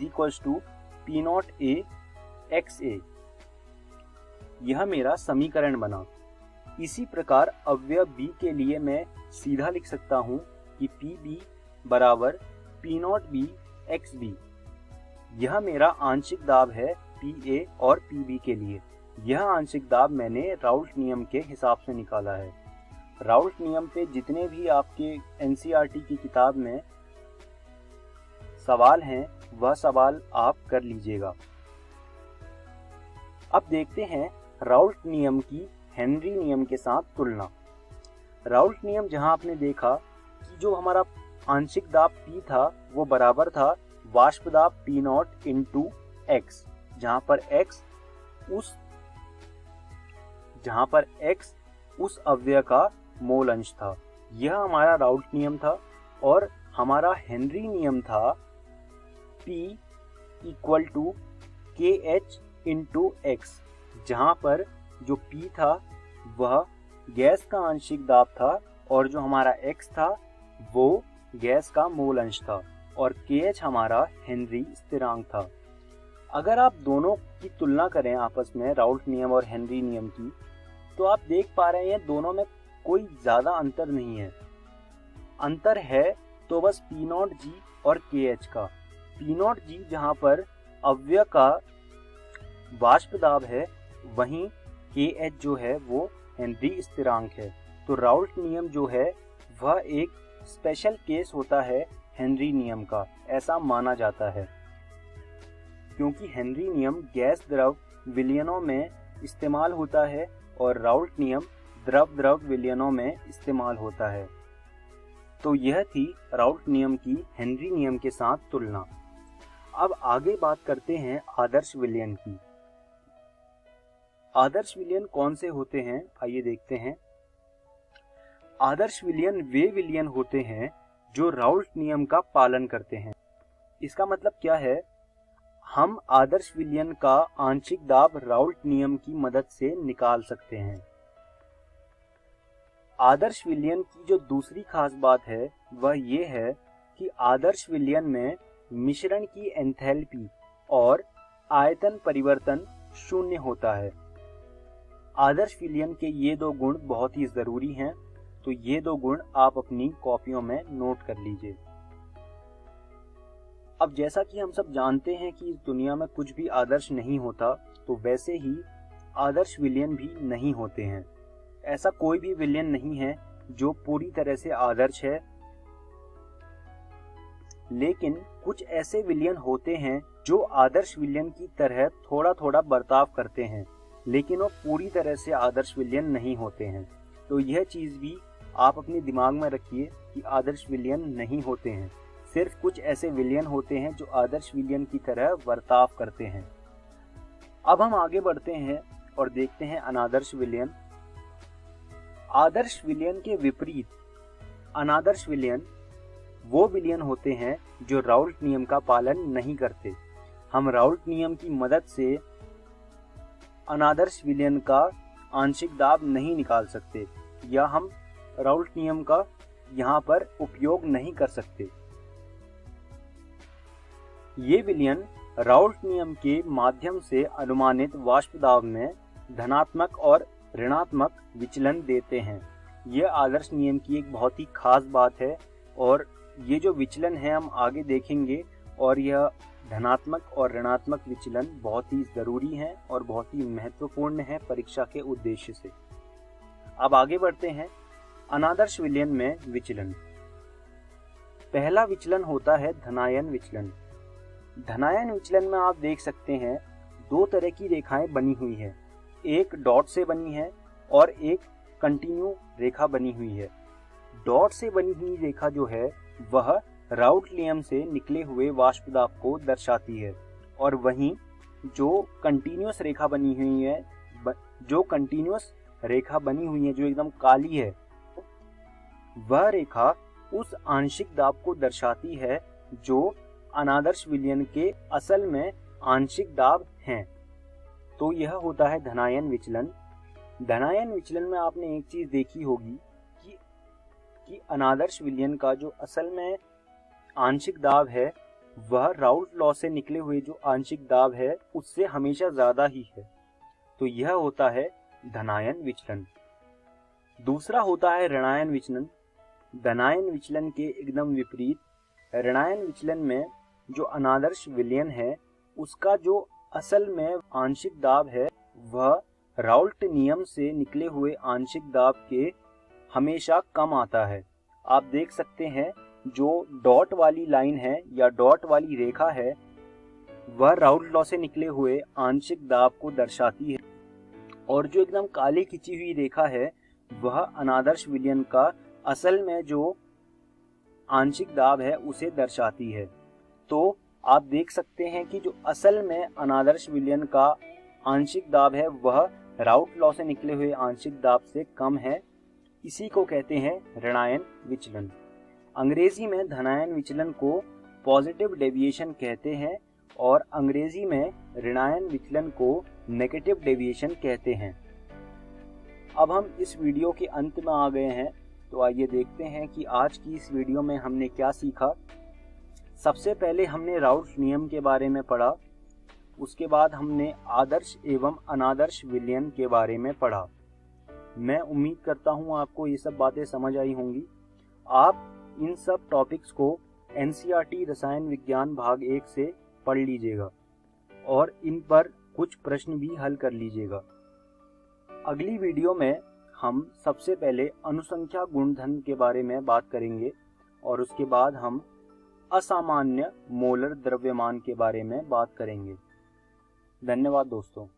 P0A XA। यह मेरा समीकरण बना। इसी प्रकार अवयव B के लिए मैं सीधा लिख सकता हूं कि PB = P0B XB। यह मेरा आंशिक दाब है PA और PB के लिए। यह आंशिक दाब मैंने राउल्ट नियम के हिसाब से निकाला है। राउल्ट नियम पे जितने भी आपके NCERT की किताब में सवाल हैं वह सवाल आप कर लीजिएगा। अब देखते हैं राउल्ट नियम की हेनरी नियम के साथ तुलना। राउल्ट नियम जहां आपने देखा कि जो हमारा आंशिक दाब P था वो बराबर था वाष्प दाब P0 × X, जहां पर X उस अवयव का मोल अंश था। यह हमारा राउल्ट नियम था। और हमारा हेनरी नियम था P = KH × X, जहां पर जो P था वह गैस का आंशिक दाब था और जो हमारा X था वो गैस का मोल अंश था और KH हमारा हेनरी स्थिरांक था। अगर आप दोनों की तुलना करें आपस में राउल्ट नियम और हेनरी नियम की, तो आप देख पा रहे हैं दोनों में कोई ज्यादा अंतर नहीं है। अंतर है तो बस P0G और KH का। P0G जहां पर अवयव का वाष्प दाब है, वहीं KH जो है वो हेनरी स्थिरांक है। तो राउल्ट नियम जो है वह एक स्पेशल केस होता है हेनरी नियम का, ऐसा माना जाता है, क्योंकि हेनरी नियम गैस द्रव विलयनों में इस्तेमाल होता है और राउल्ट नियम द्रव विलयनों में इस्तेमाल होता है। तो यह थी राउल्ट नियम की हेनरी नियम के साथ तुलना। अब आगे बात करते हैं आदर्श विलयन की। आदर्श विलयन कौन से होते हैं, आइए देखते हैं। आदर्श विलयन वे विलयन होते हैं जो राउल्ट नियम का पालन करते हैं। इसका मतलब क्या है? हम आदर्श विलयन का आंशिक दाब राउल्ट नियम की मदद से निकाल सकते हैं। आदर्श विलयन की जो दूसरी खास बात है वह ये है कि आदर्श विलयन में मिश्रण की एंथैल्पी और आयतन परिवर्तन शून्य होता है। आदर्श विलयन के ये दो गुण बहुत ही जरूरी हैं, तो ये दो गुण आप अपनी कॉपियों में नोट कर लीजिए। अब जैसा कि हम सब जानते हैं कि इस दुनिया में कुछ भी आदर्श नहीं होता, तो वैसे ही आदर्श विलयन भी नहीं होते हैं। ऐसा कोई भी विलयन नहीं है जो पूरी तरह से आदर्श है, लेकिन कुछ ऐसे विलयन होते हैं जो आदर्श विलयन की तरह थोड़ा थोड़ा बर्ताव करते हैं, लेकिन वो पूरी तरह से आदर्श विलयन नहीं होते हैं। तो यह चीज भी आप अपने दिमाग में रखिए कि आदर्श विलयन नहीं होते हैं, सिर्फ कुछ ऐसे विलयन होते हैं जो आदर्श विलयन की तरह बर्ताव करते हैं। अब हम आगे बढ़ते हैं और देखते हैं अनादर्श विलयन। आदर्श विलयन के विपरीत अनादर्श विलयन वो विलयन होते हैं जो राउल्ट नियम का पालन नहीं करते। हम राउल्ट नियम की मदद से अनादर्श विलयन का आंशिक दाब नहीं निकाल सकते, या हम राउल्ट नियम का यहाँ पर उपयोग नहीं कर सकते। ये विलयन राउल्ट नियम के माध्यम से अनुमानित वाष्प दाब में धनात्मक और ऋणात्मक विचलन देते हैं। यह आदर्श नियम की एक बहुत ही खास बात है, और ये जो विचलन है हम आगे देखेंगे, और यह धनात्मक और ऋणात्मक विचलन बहुत ही जरूरी है और बहुत ही महत्वपूर्ण है परीक्षा के उद्देश्य से। अब आगे बढ़ते हैं अनादर्श विलयन में विचलन। पहला विचलन होता है धनायन विचलन। धनायन विचलन में आप देख सकते हैं दो तरह की रेखाएं बनी हुई है, एक डॉट से बनी है और एक कंटिन्यू रेखा बनी हुई है। डॉट से बनी हुई रेखा जो है वह राउल्ट नियम से निकले हुए वाष्प दाब को दर्शाती है, और वहीं जो कंटिन्यूअस रेखा बनी हुई है, जो एकदम काली है, वह रेखा उस आंशिक दाब को दर्शाती है जो अनादर्श विलयन के असल में आंशिक दाब हैं। तो यह होता है धनायन विचलन। धनायन विचलन में आपने एक चीज देखी होगी कि अनादर्श विलयन का जो असल में आंशिक दाब है वह राउल्ट लॉ से निकले हुए जो आंशिक दाब है उससे हमेशा ज्यादा ही है। तो यह होता है धनायन विचलन। दूसरा होता है ऋणायन विचलन। धनायन विचलन के एकदम विपरीत ऋणायन विचलन में जो अनादर्श विलयन है उसका जो असल में आंशिक दाब है वह राउल्ट नियम से निकले हुए आंशिक दाब के हमेशा कम आता है। आप देख सकते हैं जो डॉट वाली लाइन है या डॉट वाली रेखा है वह राउल्ट लॉ से निकले हुए आंशिक दाब को दर्शाती है, और जो एकदम काली खिंची हुई रेखा है वह अनादर्श विलयन का असल में जो आंशिक दाब है उसे दर्शाती है। तो आप देख सकते हैं कि जो असल में अनादर्श विलयन का आंशिक दाब है वह राउल्ट लॉ से निकले हुए आंशिक दाब से कम है। इसी को कहते हैं ऋणायन विचलन। अंग्रेजी में धनायन विचलन को पॉजिटिव डेविएशन कहते हैं और अंग्रेजी में ऋणायन विचलन को नेगेटिव डेविएशन कहते हैं। अब हम इस वीडियो के अंत में आ गए हैं, तो आइए देखते हैं कि आज की इस वीडियो में हमने क्या सीखा। सबसे पहले हमने राउल्ट नियम के बारे में पढ़ा, उसके बाद हमने आदर्श एवं अनादर्श विलयन के बारे में पढ़ा। मैं उम्मीद करता हूं आपको ये सब बातें समझ आई होंगी। आप इन सब टॉपिक्स को एनसीईआरटी रसायन विज्ञान भाग 1 से पढ़ लीजिएगा और इन पर कुछ प्रश्न भी हल कर लीजिएगा। अगली वीडियो में हम सबसे पहले अनुसंख्या गुणधर्म के बारे में बात करेंगे और उसके बाद हम असामान्य मोलर द्रव्यमान के बारे में बात करेंगे। धन्यवाद दोस्तों।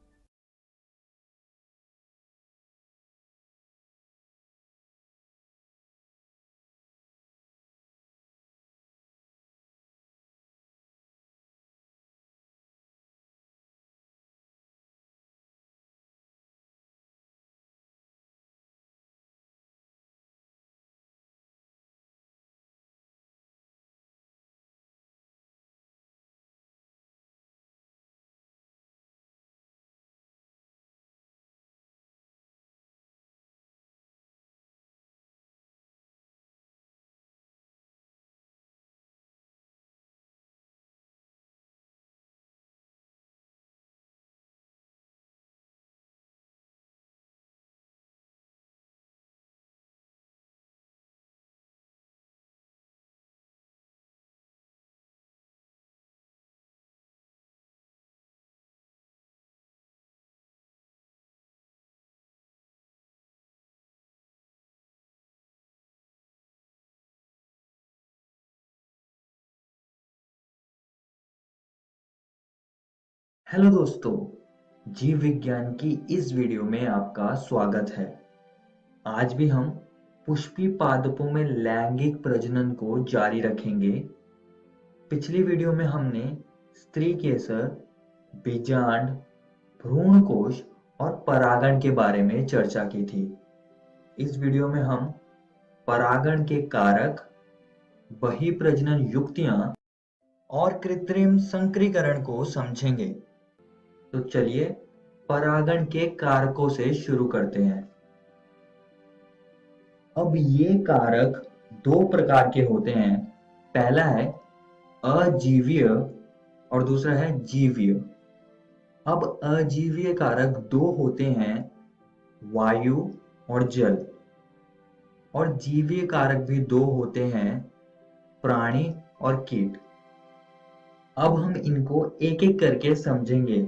हेलो दोस्तों, जीव विज्ञान की इस वीडियो में आपका स्वागत है। आज भी हम पुष्पी पादपों में लैंगिक प्रजनन को जारी रखेंगे। पिछली वीडियो में हमने स्त्री केसर, बीजांड, भ्रूण कोश और परागण के बारे में चर्चा की थी। इस वीडियो में हम परागण के कारक, बहिप्रजनन युक्तियां और कृत्रिम संकरीकरण को समझेंगे। तो चलिए परागण के कारकों से शुरू करते हैं। अब ये कारक दो प्रकार के होते हैं। पहला है अजीवीय और दूसरा है जीवीय। अब अजीवीय कारक दो होते हैं, वायु और जल, और जीवीय कारक भी दो होते हैं, प्राणी और कीट। अब हम इनको एक एक करके समझेंगे।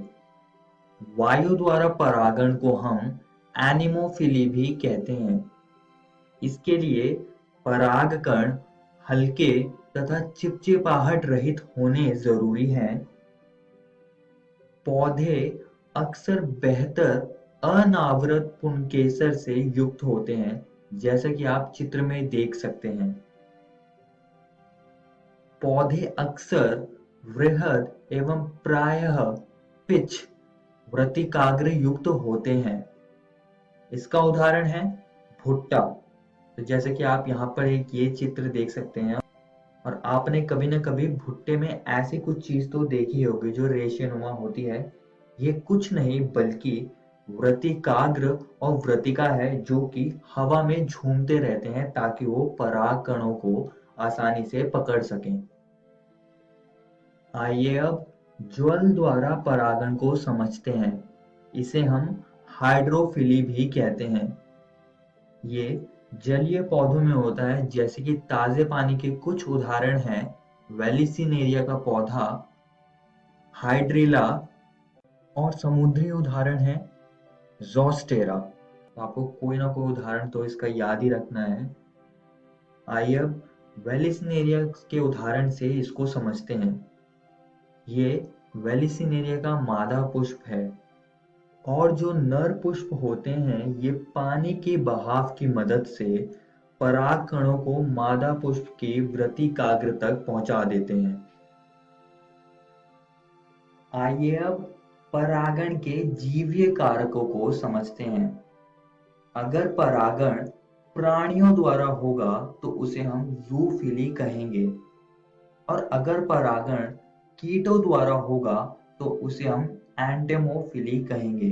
वायु द्वारा परागण को हम एनिमोफिली भी कहते हैं। इसके लिए परागकण हल्के तथा चिपचिपाहट रहित होने जरूरी हैं। पौधे अक्सर बेहतर अनावृत पुंकेसर से युक्त होते हैं, जैसा कि आप चित्र में देख सकते हैं। पौधे अक्सर वृहद एवं प्रायः पिच वृत्तिकाग्र युक्त होते हैं। इसका उदाहरण है भुट्टा। तो जैसे कि आप यहाँ पर एक ये चित्र देख सकते हैं, और आपने कभी न कभी भुट्टे में ऐसी कुछ चीज तो देखी होगी जो रेशेनुमा होती है। ये कुछ नहीं बल्कि वृत्तिकाग्र और वृत्तिका है, जो कि हवा में झूमते रहते हैं ताकि वो पराग कणों को आसानी से पकड़ सकें। आइए अब ज्वल द्वारा परागण को समझते हैं। इसे हम हाइड्रोफिली भी कहते हैं। ये जलीय पौधों में होता है, जैसे कि ताजे पानी के कुछ उदाहरण हैं वेलिसिनेरिया का पौधा, हाइड्रिला, और समुद्री उदाहरण है ज़ोस्टेरा। तो आपको कोई ना कोई उदाहरण तो इसका याद ही रखना है। आइए अब वेलिसिनेरिया के उदाहरण से इसको समझते हैं। ये वेलिसिनेरिया का मादा पुष्प है, और जो नर पुष्प होते हैं ये पानी के बहाव की मदद से पराग कणों को मादा पुष्प की वृत्तिकाग्र तक पहुंचा देते हैं। आइए अब परागण के जीवीय कारकों को समझते हैं। अगर परागण प्राणियों द्वारा होगा तो उसे हम जूफिली कहेंगे, और अगर परागण कीटों द्वारा होगा तो उसे हम एंटेमोफिली कहेंगे।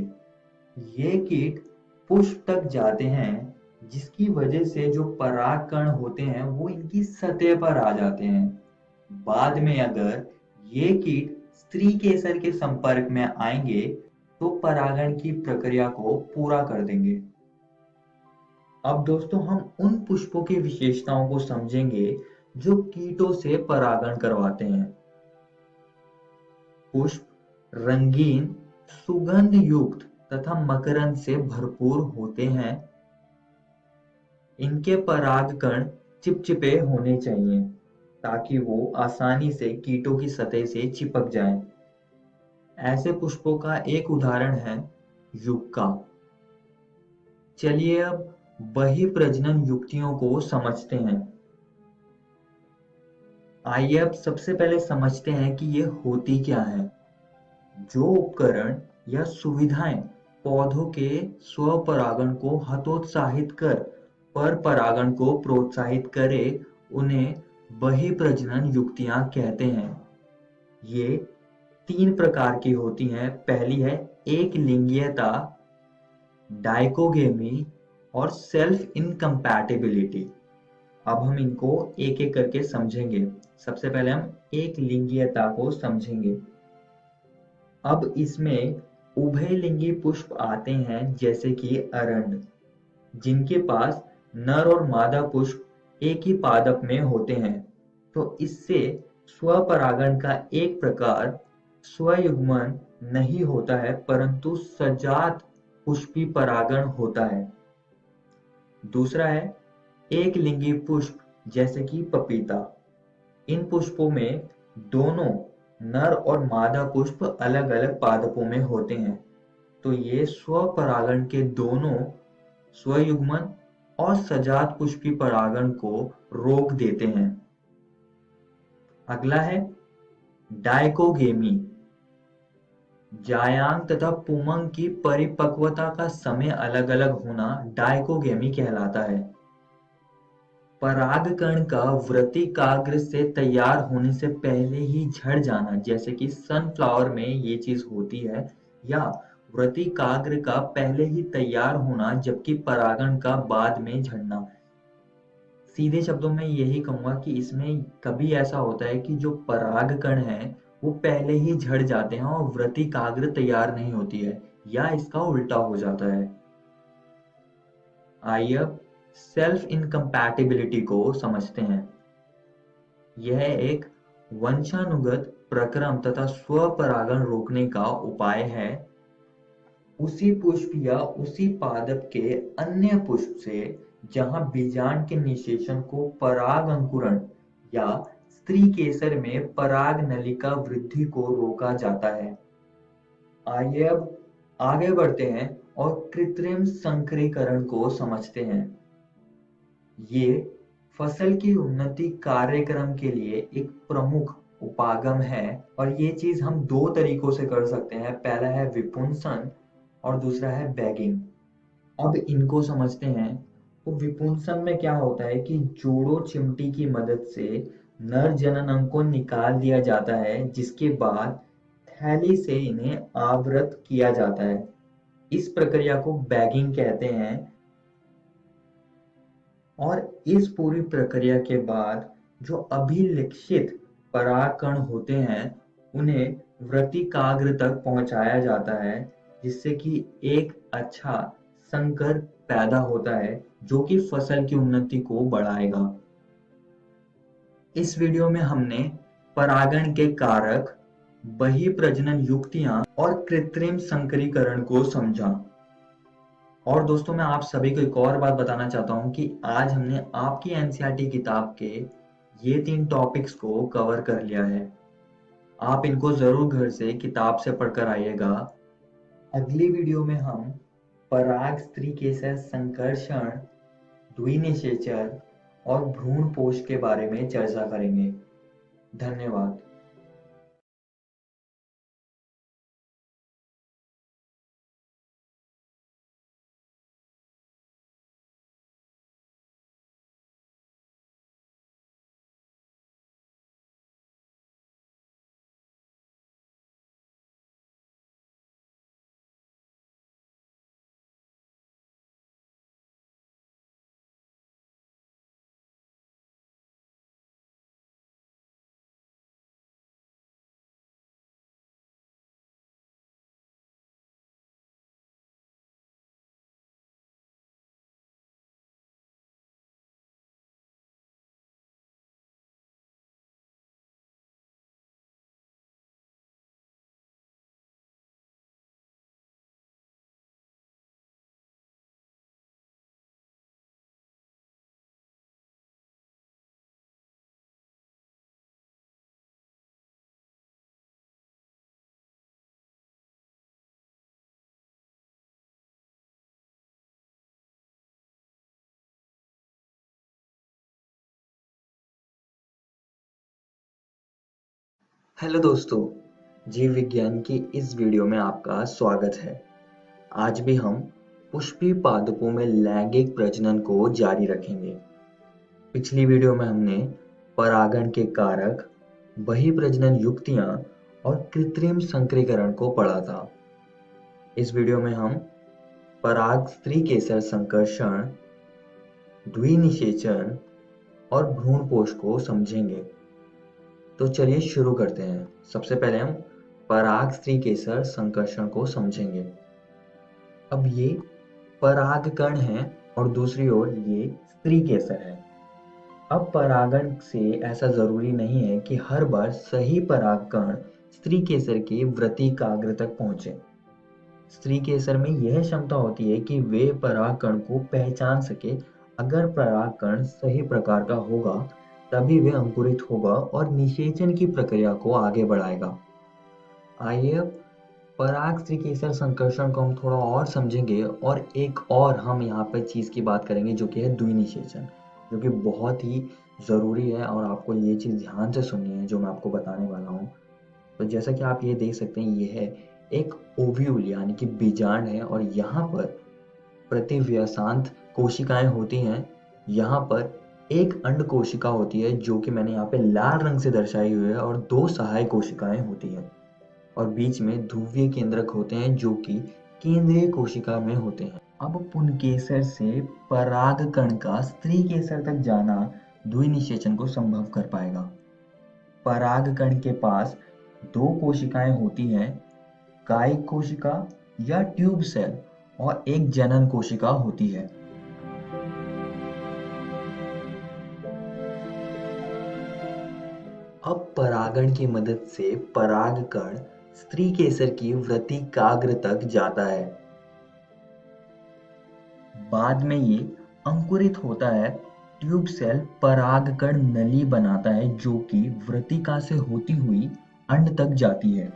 ये कीट पुष्प तक जाते हैं, जिसकी वजह से जो परागकण होते हैं वो इनकी सतह पर आ जाते हैं। बाद में अगर ये कीट स्त्री केसर के संपर्क में आएंगे तो परागण की प्रक्रिया को पूरा कर देंगे। अब दोस्तों हम उन पुष्पों की विशेषताओं को समझेंगे जो कीटों से परागण करवाते हैं। पुष्प रंगीन, सुगंध युक्त तथा मकरंद से भरपूर होते हैं। इनके परागकण चिपचिपे होने चाहिए ताकि वो आसानी से कीटों की सतह से चिपक जाएं। ऐसे पुष्पों का एक उदाहरण है युक्का। चलिए अब बहिप्रजनन युक्तियों को समझते हैं। आइए अब सबसे पहले समझते हैं कि ये होती क्या है। जो उपकरण या सुविधाएं पौधों के स्वपरागण को हतोत्साहित कर पर परागण को प्रोत्साहित करे, उन्हें बहिप्रजनन युक्तियां कहते हैं। ये 3 प्रकार की होती हैं। पहली है एक लिंगीयता, डाइकोगेमी और सेल्फ इनकम्पैटिबिलिटी। अब हम इनको एक एक करके समझेंगे। सबसे पहले हम एक लिंगीयता को समझेंगे। अब इसमें उभयलिंगी पुष्प आते हैं, जैसे कि अरंड, जिनके पास नर और मादा पुष्प एक ही पादप में होते हैं। तो इससे स्वपरागण का एक प्रकार स्वयुग्मन नहीं होता है, परंतु सजात पुष्पी परागण होता है। दूसरा है एक लिंगी पुष्प, जैसे कि पपीता। इन पुष्पों में दोनों नर और मादा पुष्प अलग अलग पादपों में होते हैं, तो ये स्वपरागण के दोनों स्वयुग्मन और सजात पुष्पी परागण को रोक देते हैं। अगला है डायकोगेमी। जायांग तथा पुमंग की परिपक्वता का समय अलग अलग होना डायकोगेमी कहलाता है। परागकण का वृत्तिकाग्र से तैयार होने से पहले ही झड़ जाना, जैसे कि सनफ्लावर में ये चीज होती है, या वृत्तिकाग्र का पहले ही तैयार होना जबकि परागण का बाद में झड़ना। सीधे शब्दों में यही कहूंगा कि इसमें कभी ऐसा होता है कि जो परागकण है वो पहले ही झड़ जाते हैं और वृत्तिकाग्र तैयार नहीं होती है, या इसका उल्टा हो जाता है। आइए अब सेल्फ इनकम्पैटिबिलिटी को समझते हैं। यह एक वंशानुगत प्रक्रम तथा स्वपरागण रोकने का उपाय है। उसी पुष्प या उसी पादप के अन्य पुष्प से जहां बीजांड के निषेचन को पराग अंकुरण या स्त्री केसर में पराग नलिका वृद्धि को रोका जाता है। आइए अब आगे बढ़ते हैं और कृत्रिम संकरीकरण को समझते हैं। ये फसल की उन्नति कार्यक्रम के लिए एक प्रमुख उपागम है और ये चीज हम दो तरीकों से कर सकते हैं। पहला है विपुंसन और दूसरा है बैगिंग। अब इनको समझते हैं। तो विपुंसन में क्या होता है कि जोड़ों चिमटी की मदद से नर जननांग को निकाल दिया जाता है, जिसके बाद थैली से इन्हें आवृत किया जाता है। इस प्रक्रिया को बैगिंग कहते हैं। और इस पूरी प्रक्रिया के बाद जो अभिलक्षित परागकण होते हैं उन्हें वृत्तिकाग्र तक पहुंचाया जाता है, जिससे कि एक अच्छा संकर पैदा होता है जो कि फसल की उन्नति को बढ़ाएगा। इस वीडियो में हमने परागण के कारक, बहिर्प्रजनन युक्तियां और कृत्रिम संकरीकरण को समझा। और दोस्तों मैं आप सभी को एक और बात बताना चाहता हूं कि आज हमने आपकी एनसीईआरटी किताब के ये 3 टॉपिक्स को कवर कर लिया है। आप इनको जरूर घर से किताब से पढ़कर आइएगा। अगली वीडियो में हम पराग स्त्री केसर संकर्षण, द्विनिषेचन और भ्रूणपोष के बारे में चर्चा करेंगे। धन्यवाद। हेलो दोस्तों, जीव विज्ञान की इस वीडियो में आपका स्वागत है। आज भी हम पुष्पी पादपों में लैंगिक प्रजनन को जारी रखेंगे। पिछली वीडियो में हमने परागण के कारक, बहिर्प्रजनन युक्तियां और कृत्रिम संकरीकरण को पढ़ा था। इस वीडियो में हम पराग स्त्री केसर संकर्षण, द्विनिषेचन और भ्रूणपोष को समझेंगे। तो चलिए शुरू करते हैं। सबसे पहले हम पराग स्त्री केसर संकर्षण को समझेंगे। अब ये परागकण है और दूसरी ओर ये स्त्री केसर है। अब परागण से ऐसा जरूरी नहीं है कि हर बार सही परागकण स्त्री केसर के वृत्तिकाग्र तक पहुंचे। स्त्री केसर में यह क्षमता होती है कि वे परागकण को पहचान सके। अगर परागकण सही प्रकार का होगा तभी वह अंकुरित होगा और निषेचन की प्रक्रिया को आगे बढ़ाएगा। आइए अब पराग स्त्रीकेसर संकर्षण को हम थोड़ा और समझेंगे और एक और हम यहाँ पर चीज़ की बात करेंगे जो कि है द्विनिषेचन, जो कि बहुत ही ज़रूरी है और आपको ये चीज़ ध्यान से सुननी है जो मैं आपको बताने वाला हूँ। तो जैसा कि आप ये देख सकते हैं, ये है एक ओव्यूल यानी कि बीजांड है और यहाँ पर प्रतिव्यसांत कोशिकाएं होती हैं। यहाँ पर एक अंड कोशिका होती है जो कि मैंने यहाँ पे लाल रंग से दर्शाई हुई है और 2 सहायक कोशिकाएं होती हैं और बीच में ध्रुवीय केंद्रक होते हैं जो कि केंद्रीय कोशिका में होते हैं। अब पुंकेसर से परागकण का स्त्री केसर तक जाना द्विनिषेचन को संभव कर पाएगा। परागकण के पास 2 कोशिकाएं होती हैं, कायिक कोशिका या ट्यूब सेल और एक जनन कोशिका होती है। अब परागण की मदद से परागकण स्त्री केसर की वृत्तिकाग्र तक जाता है। बाद में ये अंकुरित होता है। ट्यूब सेल परागकण नली बनाता है जो कि वृत्तिका से होती हुई अंड तक जाती है।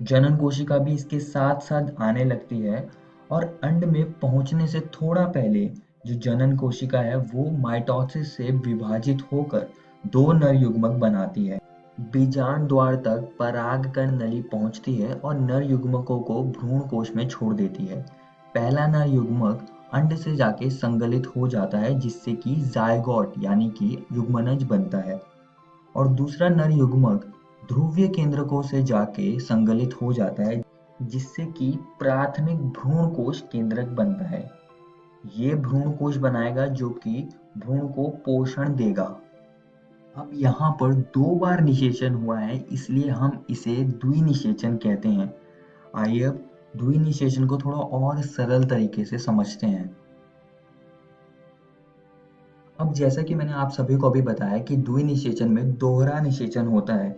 जनन कोशिका भी इसके साथ साथ आने लगती है और अंड में पहुंचने से थोड़ा पहले जो जनन कोशिका है वो माइटोसिस से विभाजित होकर 2 नर युग्मक बनाती है। बीजांड द्वार तक परागकण नली पहुंचती है और नर युग्मकों को भ्रूण कोश में छोड़ देती है। पहला नर युग्मक अंड से जाके संगलित हो जाता है जिससे कि जायगोट यानी कि युग्मनज बनता है और दूसरा नर युग्मक ध्रुवीय केंद्रकों से जाके संगलित हो जाता है जिससे कि प्राथमिक भ्रूण कोश केंद्रक बनता है। ये भ्रूण कोश बनाएगा जो कि भ्रूण को पोषण देगा। अब यहाँ पर 2 बार निषेचन हुआ है इसलिए हम इसे द्विनिषेचन कहते हैं। आइए अब द्विनिषेचन को थोड़ा और सरल तरीके से समझते हैं। अब जैसा कि मैंने आप सभी को अभी बताया कि द्विनिषेचन में दोहरा निषेचन होता है,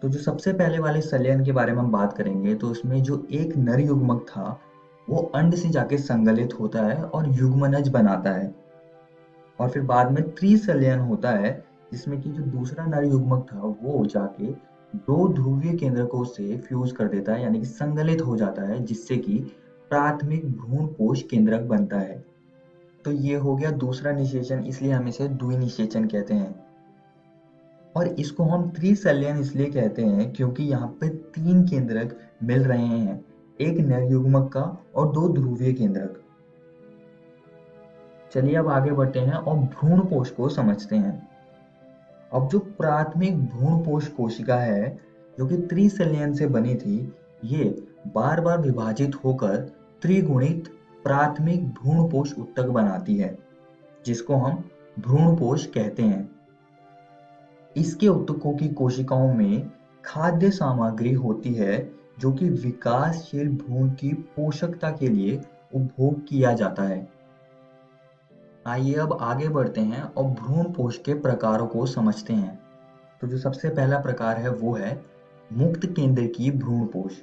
तो जो सबसे पहले वाले संलयन के बारे में हम बात करेंगे तो उसमें जो एक नर युग्मक था वो अंड से जाके संगलित होता है और युग्मनज बनाता है और फिर बाद में त्रिसंलयन होता है जिसमें कि जो दूसरा नर युग्मक था वो जाके 2 ध्रुवीय केंद्रकों से फ्यूज कर देता है यानी कि संगलित हो जाता है जिससे कि प्राथमिक भ्रूण कोश केंद्रक बनता है। तो ये हो गया दूसरा निषेचन, इसलिए हम इसे द्विनिषेचन कहते हैं। और इसको हम त्रिसंलयन इसलिए कहते हैं क्योंकि यहाँ पे 3 केंद्रक मिल रहे हैं, एक नर युग्मक का और 2 ध्रुवीय केंद्रक। चलिए अब आगे बढ़ते हैं और भ्रूणपोष को समझते हैं। अब जो प्राथमिक भ्रूणपोष कोशिका है जो कि त्रिसंलयन से बनी थी, ये बार बार विभाजित होकर त्रिगुणित प्राथमिक भ्रूणपोष उत्तक बनाती है जिसको हम भ्रूणपोष कहते हैं। इसके उत्तकों की कोशिकाओं में खाद्य सामग्री होती है जो कि विकासशील भ्रूण की पोषकता के लिए उपभोग किया जाता है। आइए अब आगे बढ़ते हैं और भ्रूणपोष के प्रकारों को समझते हैं। तो जो सबसे पहला प्रकार है वो है मुक्त केंद्र की भ्रूणपोष।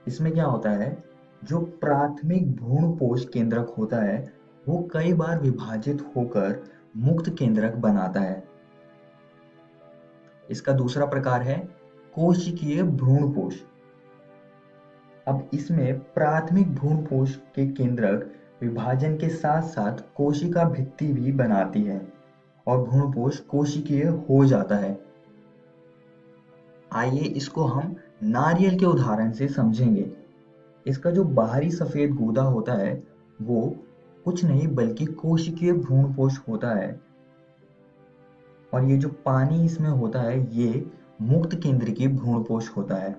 इसमें क्या होता है, जो प्राथमिक भ्रूणपोष केंद्रक होता है वो कई बार विभाजित होकर मुक्त केंद्रक बनाता है। इसका दूसरा प्रकार है कोशिकीय भ्रूणपोष। अब इसमें प्राथमिक भ्रूणपोष के केंद्रक विभाजन के साथ साथ कोशिका भित्ति भी बनाती है और भ्रूणपोष कोशिकीय हो जाता है। आइए इसको हम नारियल के उदाहरण से समझेंगे। इसका जो बाहरी सफेद गूदा होता है वो कुछ नहीं बल्कि कोशिकीय भ्रूणपोष होता है और ये जो पानी इसमें होता है ये मुक्त केंद्र की भ्रूणपोष होता है।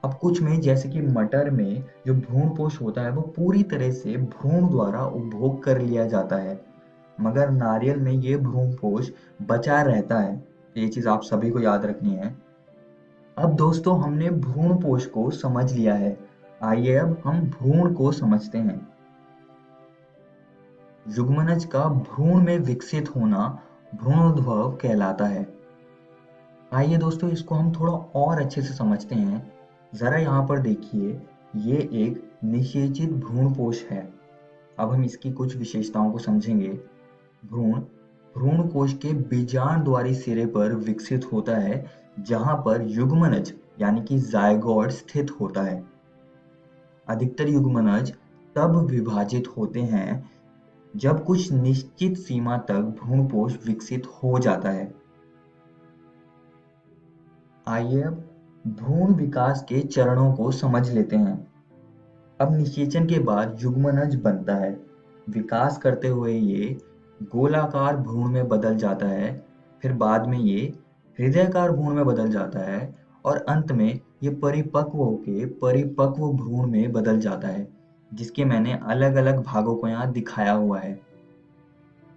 अब कुछ में जैसे कि मटर में जो भ्रूणपोष होता है वो पूरी तरह से भ्रूण द्वारा उपभोग कर लिया जाता है, मगर नारियल में ये भ्रूणपोष बचा रहता है। ये चीज आप सभी को याद रखनी है। अब दोस्तों हमने भ्रूणपोष को समझ लिया है, आइए अब हम भ्रूण को समझते हैं। युग्मनज का भ्रूण में विकसित होना भ्रूणोद्भव कहलाता है। आइए दोस्तों इसको हम थोड़ा और अच्छे से समझते हैं। जरा यहाँ पर देखिए, ये एक निषेचित भ्रूणपोष है अब हम इसकी कुछ विशेषताओं को समझेंगे। भ्रूण भ्रूण कोश के बीजांडद्वारी सिरे पर विकसित होता है, जहां पर युग्मनज यानी कि जायगोट स्थित होता है। अधिकतर युग्मनज तब विभाजित होते हैं जब कुछ निश्चित सीमा तक भ्रूणपोष विकसित हो जाता है। आइए अब भ्रूण विकास के चरणों को समझ लेते हैं। अब निषेचन के बाद युग्मनज बनता है। विकास करते हुए ये गोलाकार भ्रूण में बदल जाता है, फिर बाद में ये हृदयाकार भ्रूण में बदल जाता है और अंत में ये परिपक्व होके परिपक्व भ्रूण में बदल जाता है, जिसके मैंने अलग अलग भागों को यहाँ दिखाया हुआ है।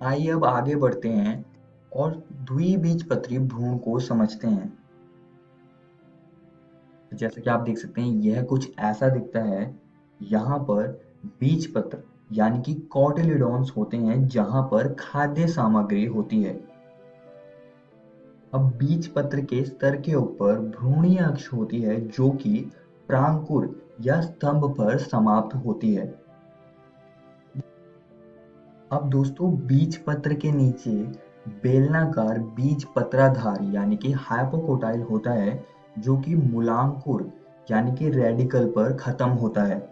आइए अब आगे बढ़ते हैं और द्विबीजपत्री भ्रूण को समझते हैं। जैसे कि आप देख सकते हैं, यह कुछ ऐसा दिखता है। यहाँ पर बीजपत्र यानी कि कॉटिलिडॉन्स होते हैं, जहां पर खाद्य सामग्री होती है। अब बीजपत्र के स्तर के ऊपर भ्रूणीय अक्ष होती है, जो कि प्रांकुर या स्तंभ पर समाप्त होती है। अब दोस्तों, बीजपत्र के नीचे बेलनाकार बीजपत्राधार यानी कि हाइपोकोटाइल होता है, जो कि मूलांकुर यानी कि रेडिकल पर खत्म होता है।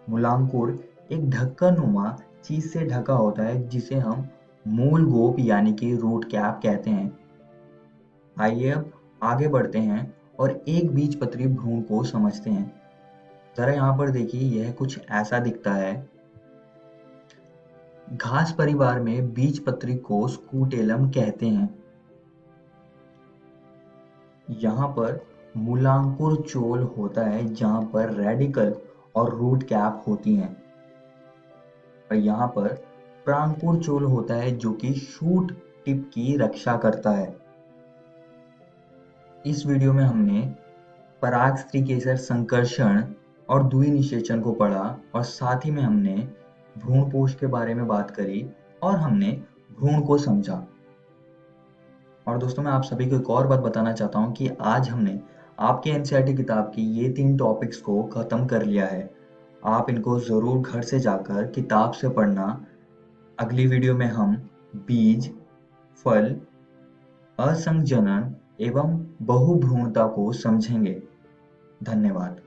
मूलांकुर एक ढक्कनुमा चीज से ढका होता है, जिसे हम मूलगोप यानी कि रूट कैप कहते हैं। आइए अब आगे बढ़ते हैं और एक बीजपत्री भ्रूण को समझते हैं। जरा यहाँ पर देखिए, यह कुछ ऐसा दिखता है। घास परिवार में बीजपत्री को स्कूटेलम कहते हैं। यहाँ पर मूलांकुर चोल होता है, जहां पर रेडिकल और रूट कैप होती हैं। और यहाँ पर प्रांकुर चोल होता है, जो कि शूट टिप की रक्षा करता है। इस वीडियो में हमने परागस्त्रीकेसर संकर्षण और द्विनिषेचन को पढ़ा, और साथ ही में हमने भ्रूणपोष के बारे में बात करी और हमने भ्रूण को समझा। और दोस्तों, मैं आप सभी को एक और बात बताना चाहता हूँ कि आज हमने आपके एनसीईआरटी किताब की ये 3 टॉपिक्स को खत्म कर लिया है। आप इनको जरूर घर से जाकर किताब से पढ़ना। अगली वीडियो में हम बीज, फल, असंजनन एवं बहुभ्रूणता को समझेंगे। धन्यवाद।